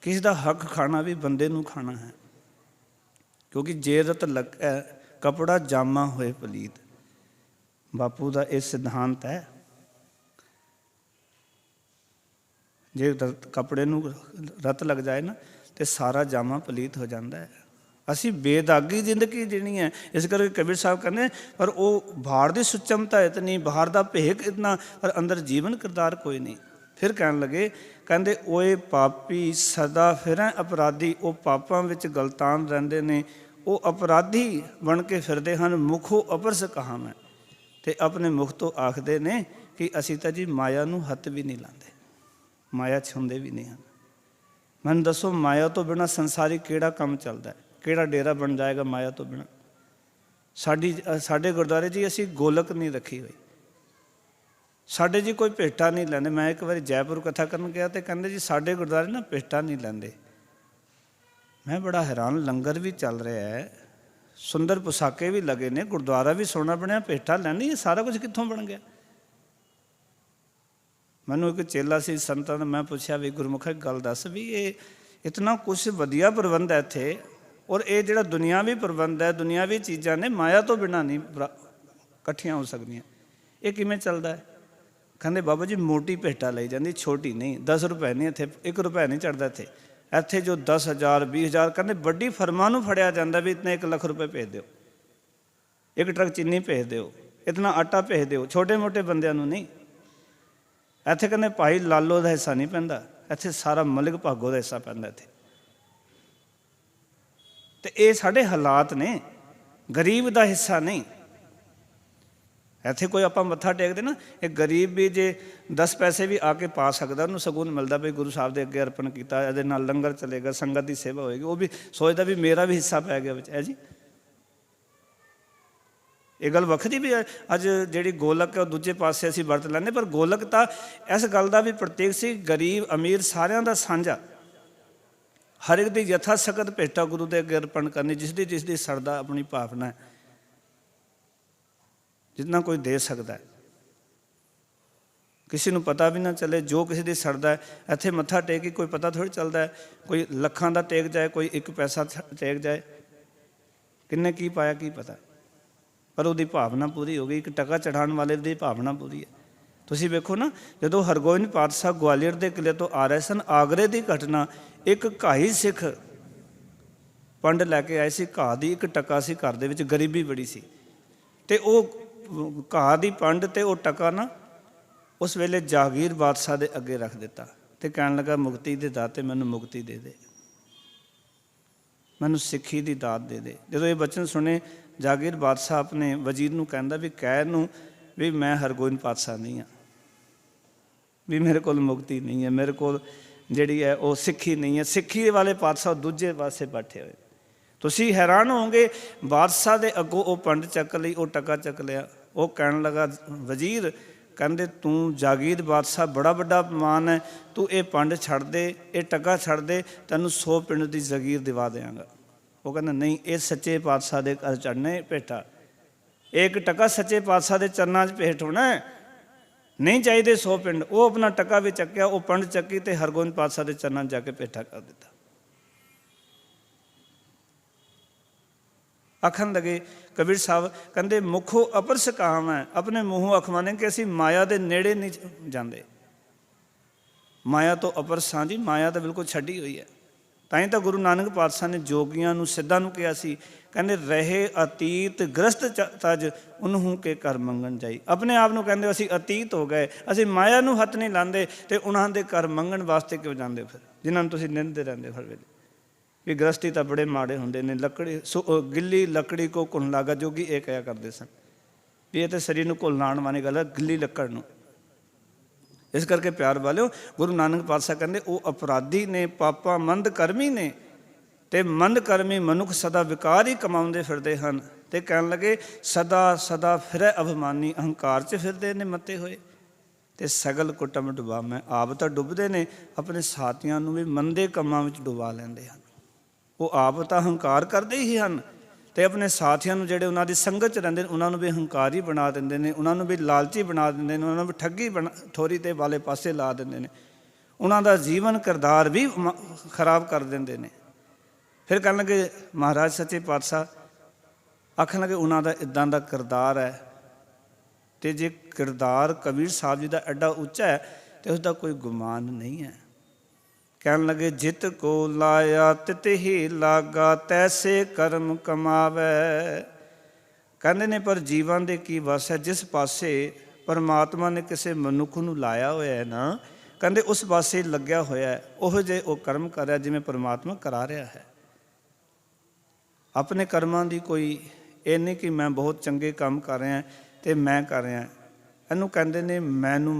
ਕਿਸੇ ਦਾ ਹੱਕ ਖਾਣਾ ਵੀ ਬੰਦੇ ਨੂੰ ਖਾਣਾ ਹੈ, ਕਿਉਂਕਿ ਜੇ ਰਤ ਲੱਗੈ ਕਪੜਾ ਜਾਮਾ ਹੋਏ ਪਲੀਤ। ਬਾਪੂ ਦਾ ਇਹ ਸਿਧਾਂਤ ਹੈ। ਜੇ ਕੱਪੜੇ ਨੂੰ ਰਤ ਲੱਗ ਜਾਏ ਨਾ ਤੇ ਸਾਰਾ ਜਾਮਾ ਪਲੀਤ ਹੋ ਜਾਂਦਾ ਹੈ। ਅਸੀਂ ਬੇਦਾਗੀ ਜ਼ਿੰਦਗੀ ਜੀਣੀ ਹੈ। ਇਸ ਕਰਕੇ ਕਬੀਰ ਸਾਹਿਬ ਕਹਿੰਦੇ ਪਰ ਉਹ ਬਾਹਰ ਦੀ ਸੁਚਮਤਾ ਇਤਨੀ, ਬਾਹਰ ਦਾ ਭੇਖ ਇਤਨਾ, ਪਰ ਅੰਦਰ ਜੀਵਨ ਕਿਰਦਾਰ ਕੋਈ ਨਹੀਂ। ਫਿਰ ਕਹਿਣ ਲੱਗੇ, ਕਹਿੰਦੇ ਓਏ ਪਾਪੀ ਸਦਾ ਫਿਰੈ ਅਪਰਾਧੀ। ਉਹ ਪਾਪਾਂ ਵਿੱਚ ਗਲਤਾਨ ਰਹਿੰਦੇ ਨੇ, ਉਹ ਅਪਰਾਧੀ ਬਣ ਕੇ ਫਿਰਦੇ ਹਨ। ਮੁਖੋ ਅਪਰਸ ਕਹਾ ਮੈਂ, ਅਤੇ ਆਪਣੇ ਮੁਖ ਤੋਂ ਆਖਦੇ ਨੇ ਕਿ ਅਸੀਂ ਤਾਂ ਜੀ ਮਾਇਆ ਨੂੰ ਹੱਥ ਵੀ ਨਹੀਂ ਲਾਉਂਦੇ, ਮਾਇਆ ਛੁੰਦੇ ਵੀ ਨਹੀਂ ਹਨ। ਮੈਨੂੰ ਦੱਸੋ, ਮਾਇਆ ਤੋਂ ਬਿਨਾਂ ਸੰਸਾਰੀ ਕਿਹੜਾ ਕੰਮ ਚੱਲਦਾ ਹੈ? ਕਿਹੜਾ ਡੇਰਾ ਬਣ ਜਾਏਗਾ ਮਾਇਆ ਤੋਂ ਬਿਨਾਂ? ਸਾਡੇ ਗੁਰਦੁਆਰੇ ਜੀ ਅਸੀਂ ਗੋਲਕ ਨਹੀਂ ਰੱਖੀ ਹੋਈ, ਸਾਡੇ ਜੀ ਕੋਈ ਭੇਟਾ ਨਹੀਂ ਲੈਂਦੇ। ਮੈਂ ਇੱਕ ਵਾਰੀ ਜੈਪੁਰ ਕਥਾ ਕਰਨ ਗਿਆ ਅਤੇ ਕਹਿੰਦੇ ਜੀ ਸਾਡੇ ਗੁਰਦੁਆਰੇ ਨਾ ਭੇਟਾ ਨਹੀਂ ਲੈਂਦੇ। ਮੈਂ ਬੜਾ ਹੈਰਾਨ, ਲੰਗਰ ਵੀ ਚੱਲ ਰਿਹਾ ਹੈ, ਸੁੰਦਰ ਪੁਸਾਕੇ ਵੀ ਲੱਗੇ ਨੇ, ਗੁਰਦੁਆਰਾ ਵੀ ਸੋਹਣਾ ਬਣਿਆ, ਭੇਟਾ ਲੈਣੀ, ਇਹ ਸਾਰਾ ਕੁਝ ਕਿੱਥੋਂ ਬਣ ਗਿਆ? ਮੈਨੂੰ ਇੱਕ ਚੇਲਾ ਸੀ ਸੰਤਾਂ ਦਾ, ਮੈਂ ਪੁੱਛਿਆ ਵੀ ਗੁਰਮੁਖਾ ਇੱਕ ਗੱਲ ਦੱਸ ਵੀ ਇਹ ਇਤਨਾ ਕੁਛ ਵਧੀਆ ਪ੍ਰਬੰਧ ਹੈ ਇੱਥੇ, ਔਰ ਇਹ ਜਿਹੜਾ ਦੁਨਿਆਵੀ ਪ੍ਰਬੰਧ ਹੈ, ਦੁਨਿਆਵੀ ਚੀਜ਼ਾਂ ਨੇ, ਮਾਇਆ ਤੋਂ ਬਿਨਾਂ ਨਹੀਂ ਇਕੱਠੀਆਂ ਹੋ ਸਕਦੀਆਂ, ਇਹ ਕਿਵੇਂ ਚੱਲਦਾ ਹੈ? ਕਹਿੰਦੇ ਬਾਬਾ ਜੀ ਮੋਟੀ ਭੇਟਾ ਲਈ ਜਾਂਦੀ, ਛੋਟੀ ਨਹੀਂ। 10 ਰੁਪਏ ਨਹੀਂ, ਇੱਥੇ 1 ਰੁਪਇਆ ਨਹੀਂ ਚੜ੍ਹਦਾ। ਇੱਥੇ ਜੋ 10,000 20,000 ਕਹਿੰਦੇ ਵੱਡੀ ਫਰਮਾਂ ਨੂੰ ਫੜਿਆ ਜਾਂਦਾ ਵੀ ਇਤਨੇ 1 ਲੱਖ ਰੁਪਏ ਭੇਜ ਦਿਓ, 1 ਟਰੱਕ ਚੀਨੀ ਭੇਜ ਦਿਓ, ਇਤਨਾ ਆਟਾ ਭੇਜ ਦਿਓ, ਛੋਟੇ ਮੋਟੇ ਬੰਦਿਆਂ ਨੂੰ ਨਹੀਂ। ਇੱਥੇ ਕਹਿੰਦੇ ਭਾਈ ਲਾਲੋ ਦਾ ਹਿੱਸਾ ਨਹੀਂ ਪੈਂਦਾ, ਇੱਥੇ ਸਾਰਾ ਮਲਿਕ ਭਾਗੋ ਦਾ ਹਿੱਸਾ ਪੈਂਦਾ ਇੱਥੇ। ਅਤੇ ਇਹ ਸਾਡੇ ਹਾਲਾਤ ਨੇ, ਗਰੀਬ ਦਾ ਹਿੱਸਾ ਨਹੀਂ। ਇੱਥੇ ਕੋਈ ਆਪਾਂ ਮੱਥਾ ਟੇਕਦੇ ਨਾ, ਇਹ ਗਰੀਬ ਵੀ ਜੇ 10 ਪੈਸੇ ਵੀ ਆ ਕੇ ਪਾ ਸਕਦਾ, ਉਹਨੂੰ ਸਕੂਨ ਮਿਲਦਾ ਵੀ ਗੁਰੂ ਸਾਹਿਬ ਦੇ ਅੱਗੇ ਅਰਪਣ ਕੀਤਾ, ਇਹਦੇ ਨਾਲ ਲੰਗਰ ਚੱਲੇਗਾ, ਸੰਗਤ ਦੀ ਸੇਵਾ ਹੋਏਗੀ, ਉਹ ਵੀ ਸੋਚਦਾ ਵੀ ਮੇਰਾ ਵੀ ਹਿੱਸਾ ਪੈ ਗਿਆ ਵਿੱਚ ਹੈ ਜੀ। ਇਹ ਗੱਲ ਵੱਖਰੀ ਵੀ ਅੱਜ ਜਿਹੜੀ ਗੋਲਕ ਹੈ ਉਹ ਦੂਜੇ ਪਾਸੇ ਅਸੀਂ ਵਰਤ ਲੈਂਦੇ, ਪਰ ਗੋਲਕ ਤਾਂ ਇਸ ਗੱਲ ਦਾ ਵੀ ਪ੍ਰਤੀਕ ਸੀ, ਗਰੀਬ ਅਮੀਰ ਸਾਰਿਆਂ ਦਾ ਸਾਂਝਾ, ਹਰ ਇੱਕ ਦੀ ਯਥਾ ਸਕਤ ਭੇਟਾ ਗੁਰੂ ਦੇ ਅੱਗੇ ਅਰਪਣ ਕਰਨੀ, ਜਿਸ ਦੀ ਸਰਦਾ ਆਪਣੀ ਭਾਵਨਾ ਹੈ, ਜਿੰਨਾ ਕੋਈ ਦੇ ਸਕਦਾ। ਕਿਸੇ ਨੂੰ ਪਤਾ ਵੀ ਨਾ ਚੱਲੇ, ਜੋ ਕਿਸੇ ਦੀ ਸਰਦਾ ਹੈ। ਇੱਥੇ ਮੱਥਾ ਟੇਕ ਕੋਈ ਪਤਾ ਥੋੜ੍ਹੀ ਚੱਲਦਾ ਹੈ, ਕੋਈ ਲੱਖਾਂ ਦਾ ਟੇਕ ਜਾਏ, ਕੋਈ 1 ਪੈਸਾ ਟੇਕ ਜਾਏ, ਕਿੰਨੇ ਕੀ ਪਾਇਆ ਕੀ ਪਤਾ, ਪਰ ਉਹਦੀ ਭਾਵਨਾ ਪੂਰੀ ਹੋ ਗਈ। 1 ਟਕਾ ਚੜ੍ਹਾਉਣ ਵਾਲੇ ਦੀ ਭਾਵਨਾ ਪੂਰੀ ਹੈ। ਤੁਸੀਂ ਵੇਖੋ ਨਾ, ਜਦੋਂ ਹਰਗੋਬਿੰਦ ਪਾਤਸ਼ਾਹ ਗਵਾਲੀਅਰ ਦੇ ਕਿਲੇ ਤੋਂ ਆ ਰਹੇ ਸਨ, ਆਗਰੇ ਦੀ ਘਟਨਾ, ਇੱਕ ਘਾਈ ਸਿੱਖ ਪੰਡ ਲੈ ਕੇ ਆਏ ਸੀ, ਘਾਹ ਦੀ 1 ਟਕਾ ਸੀ, ਘਰ ਦੇ ਵਿੱਚ ਗਰੀਬੀ ਬੜੀ ਸੀ, ਤੇ ਉਹ ਘਾਹ ਦੀ ਪੰਡ ਤੇ ਉਹ ਟਕਾ ਨਾ ਉਸ ਵੇਲੇ ਜਾਗੀਰ ਬਾਦਸ਼ਾਹ ਦੇ ਅੱਗੇ ਰੱਖ ਦਿੱਤਾ ਤੇ ਕਹਿਣ ਲੱਗਾ, ਮੁਕਤੀ ਦੇ ਦਾਤੇ ਮੈਨੂੰ ਮੁਕਤੀ ਦੇ ਦੇ, ਮੈਨੂੰ ਸਿੱਖੀ ਦੀ ਦਾਤ ਦੇ ਦੇ। ਜਦੋਂ ਇਹ ਬਚਨ ਸੁਣੇ ਜਾਗੀਰ ਬਾਦਸ਼ਾਹ ਆਪਣੇ ਵਜ਼ੀਰ ਨੂੰ ਕਹਿੰਦਾ ਵੀ ਕਹਿ ਨੂੰ ਵੀ ਮੈਂ ਹਰਗੋਬਿੰਦ ਪਾਤਸ਼ਾਹ ਨਹੀਂ ਹਾਂ, ਵੀ ਮੇਰੇ ਕੋਲ ਮੁਕਤੀ ਨਹੀਂ ਹੈ, ਮੇਰੇ ਕੋਲ ਜਿਹੜੀ ਹੈ ਉਹ ਸਿੱਖੀ ਨਹੀਂ ਹੈ। ਸਿੱਖੀ ਵਾਲੇ ਪਾਤਸ਼ਾਹ ਦੂਜੇ ਪਾਸੇ ਬੈਠੇ ਹੋਏ। ਤੁਸੀਂ ਹੈਰਾਨ ਹੋਵੋਗੇ, ਬਾਦਸ਼ਾਹ ਦੇ ਅੱਗੋਂ ਉਹ ਪੰਡ ਚੱਕ ਲਈ, ਉਹ ਟਕਾ ਚੱਕ ਲਿਆ। ਉਹ ਕਹਿਣ ਲੱਗਾ, ਵਜ਼ੀਰ ਕਹਿੰਦੇ ਤੂੰ ਜਾਗੀਰ ਬਾਦਸ਼ਾਹ ਬੜਾ ਵੱਡਾ ਅਪਮਾਨ ਹੈ, ਤੂੰ ਇਹ ਪੰਡ ਛੱਡ ਦੇ, ਇਹ ਟਕਾ ਛੱਡ ਦੇ, ਤੈਨੂੰ 100 ਪਿੰਡ ਦੀ ਜਾਗੀਰ ਦਿਵਾ ਦਿਆਂਗਾ। ਉਹ ਕਹਿੰਦਾ ਨਹੀਂ, ਇਹ ਸੱਚੇ ਪਾਤਸ਼ਾਹ ਦੇ ਘਰ ਚੜ੍ਹਨੇ ਭੇਟਾ, ਇੱਕ ਟਕਾ ਸੱਚੇ ਪਾਤਸ਼ਾਹ ਦੇ ਚਰਨਾਂ 'ਚ ਭੇਟ ਹੋਣਾ, ਨਹੀਂ ਚਾਹੀਦੇ 100 ਪਿੰਡ। ਉਹ ਆਪਣਾ ਟਕਾ ਵੀ ਚੱਕਿਆ, ਉਹ ਪੰਡ ਚੱਕੀ ਤੇ ਹਰਗੋਬਿੰਦ ਪਾਤਸ਼ਾਹ ਦੇ ਚਰਨਾਂ 'ਚ ਜਾ ਕੇ ਭੇਟਾ ਕਰ ਦਿੱਤਾ। ਆਖਣ ਲੱਗੇ ਕਬੀਰ ਸਾਹਿਬ, ਕਹਿੰਦੇ ਮੁਖੋਂ ਅਪਰਸ ਕਾਮ ਹੈ, ਆਪਣੇ ਮੂੰਹੋਂ ਅਖਵਾਨੇ ਕਿ ਅਸੀਂ ਮਾਇਆ ਦੇ ਨੇੜੇ ਨਹੀਂ ਜਾਂਦੇ, ਮਾਇਆ ਤੋਂ ਅਪਰਸ ਹਾਂ ਜੀ, ਮਾਇਆ ਤਾਂ ਬਿਲਕੁਲ ਛੱਡੀ ਹੋਈ ਹੈ। ਤਾਂ ਹੀ ਤਾਂ ਗੁਰੂ ਨਾਨਕ ਪਾਤਸ਼ਾਹ ਨੇ ਜੋਗੀਆਂ ਨੂੰ, ਸਿੱਧਾਂ ਨੂੰ ਕਿਹਾ ਸੀ, ਕਹਿੰਦੇ ਰਹੇ ਅਤੀਤ ਗ੍ਰਸਤ ਤਜ ਉਹਨੂੰ ਕੇ ਕਰ ਮੰਗਣ ਜਾਈ। ਆਪਣੇ ਆਪ ਨੂੰ ਕਹਿੰਦੇ ਅਸੀਂ ਅਤੀਤ ਹੋ ਗਏ, ਅਸੀਂ ਮਾਇਆ ਨੂੰ ਹੱਥ ਨਹੀਂ ਲਾਉਂਦੇ, ਤੇ ਉਹਨਾਂ ਦੇ ਘਰ ਮੰਗਣ ਵਾਸਤੇ ਕਿਉਂ ਜਾਂਦੇ ਫਿਰ, ਜਿਨ੍ਹਾਂ ਨੂੰ ਤੁਸੀਂ ਨਿੰਦਦੇ ਰਹਿੰਦੇ ਹਰ ਵੇਲੇ ਵੀ ਗ੍ਰਸਤੀ ਤਾਂ ਬੜੇ ਮਾੜੇ ਹੁੰਦੇ ਨੇ। ਲੱਕੜੀ ਗਿੱਲੀ ਲੱਕੜੀ ਕੋ ਘੁਣ ਲਾਗਾ, ਜੋਗੀ ਇਹ ਕਿਹਾ ਕਰਦੇ ਸਨ ਵੀ ਇਹ ਤਾਂ ਸਰੀਰ ਨੂੰ ਘੁਲ ਲਾਉਣ ਵਾਲੀ ਗੱਲ ਹੈ, ਗਿੱਲੀ ਲੱਕੜ ਨੂੰ। ਇਸ ਕਰਕੇ ਪਿਆਰ ਵਾਲਿਓ, ਗੁਰੂ ਨਾਨਕ ਪਾਤਸ਼ਾਹ ਕਹਿੰਦੇ ਉਹ ਅਪਰਾਧੀ ਨੇ, ਪਾਪਾ ਮੰਦ ਕਰਮੀ ਨੇ, ਤੇ ਮੰਦ ਕਰਮੀ ਮਨੁੱਖ ਸਦਾ ਵਿਕਾਰ ਹੀ ਕਮਾਉਂਦੇ ਫਿਰਦੇ ਹਨ। ਤੇ ਕਹਿਣ ਲੱਗੇ ਸਦਾ ਸਦਾ ਫਿਰੈ ਅਭਿਮਾਨੀ, ਅਹੰਕਾਰ 'ਚ ਫਿਰਦੇ ਨੇ ਮੱਤੇ ਹੋਏ, ਤੇ ਸਗਲ ਕੁਟਮ ਡੁਬਾ। ਮੈਂ ਆਪ ਤਾਂ ਡੁੱਬਦੇ ਨੇ, ਆਪਣੇ ਸਾਥੀਆਂ ਨੂੰ ਵੀ ਮੰਦੇ ਕੰਮਾਂ ਵਿੱਚ ਡੁਬਾ ਲੈਂਦੇ ਹਨ। ਉਹ ਆਪ ਤਾਂ ਹੰਕਾਰ ਕਰਦੇ ਹੀ ਹਨ, ਤੇ ਆਪਣੇ ਸਾਥੀਆਂ ਨੂੰ ਜਿਹੜੇ ਉਹਨਾਂ ਦੀ ਸੰਗਤ 'ਚ ਰਹਿੰਦੇ ਨੇ ਉਹਨਾਂ ਨੂੰ ਵੀ ਹੰਕਾਰੀ ਬਣਾ ਦਿੰਦੇ ਨੇ, ਉਹਨਾਂ ਨੂੰ ਵੀ ਲਾਲਚੀ ਬਣਾ ਦਿੰਦੇ ਨੇ, ਉਹਨਾਂ ਨੂੰ ਵੀ ਠੱਗੀ ਠੋਰੀ ਤੇ ਵਾਲੇ ਪਾਸੇ ਲਾ ਦਿੰਦੇ ਨੇ, ਉਹਨਾਂ ਦਾ ਜੀਵਨ ਕਿਰਦਾਰ ਵੀ ਖਰਾਬ ਕਰ ਦਿੰਦੇ ਨੇ। ਫਿਰ ਕਹਿਣ ਲੱਗੇ ਮਹਾਰਾਜ ਸੱਚੇ ਪਾਤਸ਼ਾਹ, ਆਖਣ ਲੱਗੇ ਉਹਨਾਂ ਦਾ ਇੱਦਾਂ ਦਾ ਕਿਰਦਾਰ ਹੈ, ਤੇ ਜੇ ਕਿਰਦਾਰ ਕਬੀਰ ਸਾਹਿਬ ਜੀ ਦਾ ਐਡਾ ਉੱਚਾ ਹੈ ਤੇ ਉਸਦਾ ਕੋਈ ਗੁਮਾਨ ਨਹੀਂ ਹੈ। ਕਹਿਣ ਲੱਗੇ ਜਿਤ ਕੋ ਲਾਇਆ ਤਿਤ ਹੀ ਲਾਗਾ, ਤੈਸੇ ਕਰਮ ਕਮਾਵੇ। ਕਹਿੰਦੇ ਨੇ ਪਰ ਜੀਵਨ ਦੇ ਕੀ ਵਸ ਹੈ, ਜਿਸ ਪਾਸੇ ਪਰਮਾਤਮਾ ਨੇ ਕਿਸੇ ਮਨੁੱਖ ਨੂੰ ਲਾਇਆ ਹੋਇਆ ਹੈ ਨਾ, ਕਹਿੰਦੇ ਉਸ ਪਾਸੇ ਲੱਗਿਆ ਹੋਇਆ ਹੈ, ਉਹੋ ਜਿਹੇ ਉਹ ਕਰਮ ਕਰ ਰਿਹਾ ਜਿਵੇਂ ਪਰਮਾਤਮਾ ਕਰਾ ਰਿਹਾ ਹੈ। ਆਪਣੇ ਕਰਮਾਂ ਦੀ ਕੋਈ ਇਹ ਨਹੀਂ ਕਿ ਮੈਂ ਬਹੁਤ ਚੰਗੇ ਕੰਮ ਕਰ ਰਿਹਾ ਤੇ ਮੈਂ ਕਰ ਰਿਹਾ, ਇਹਨੂੰ ਕਹਿੰਦੇ ਨੇ ਮੈਨੂੰ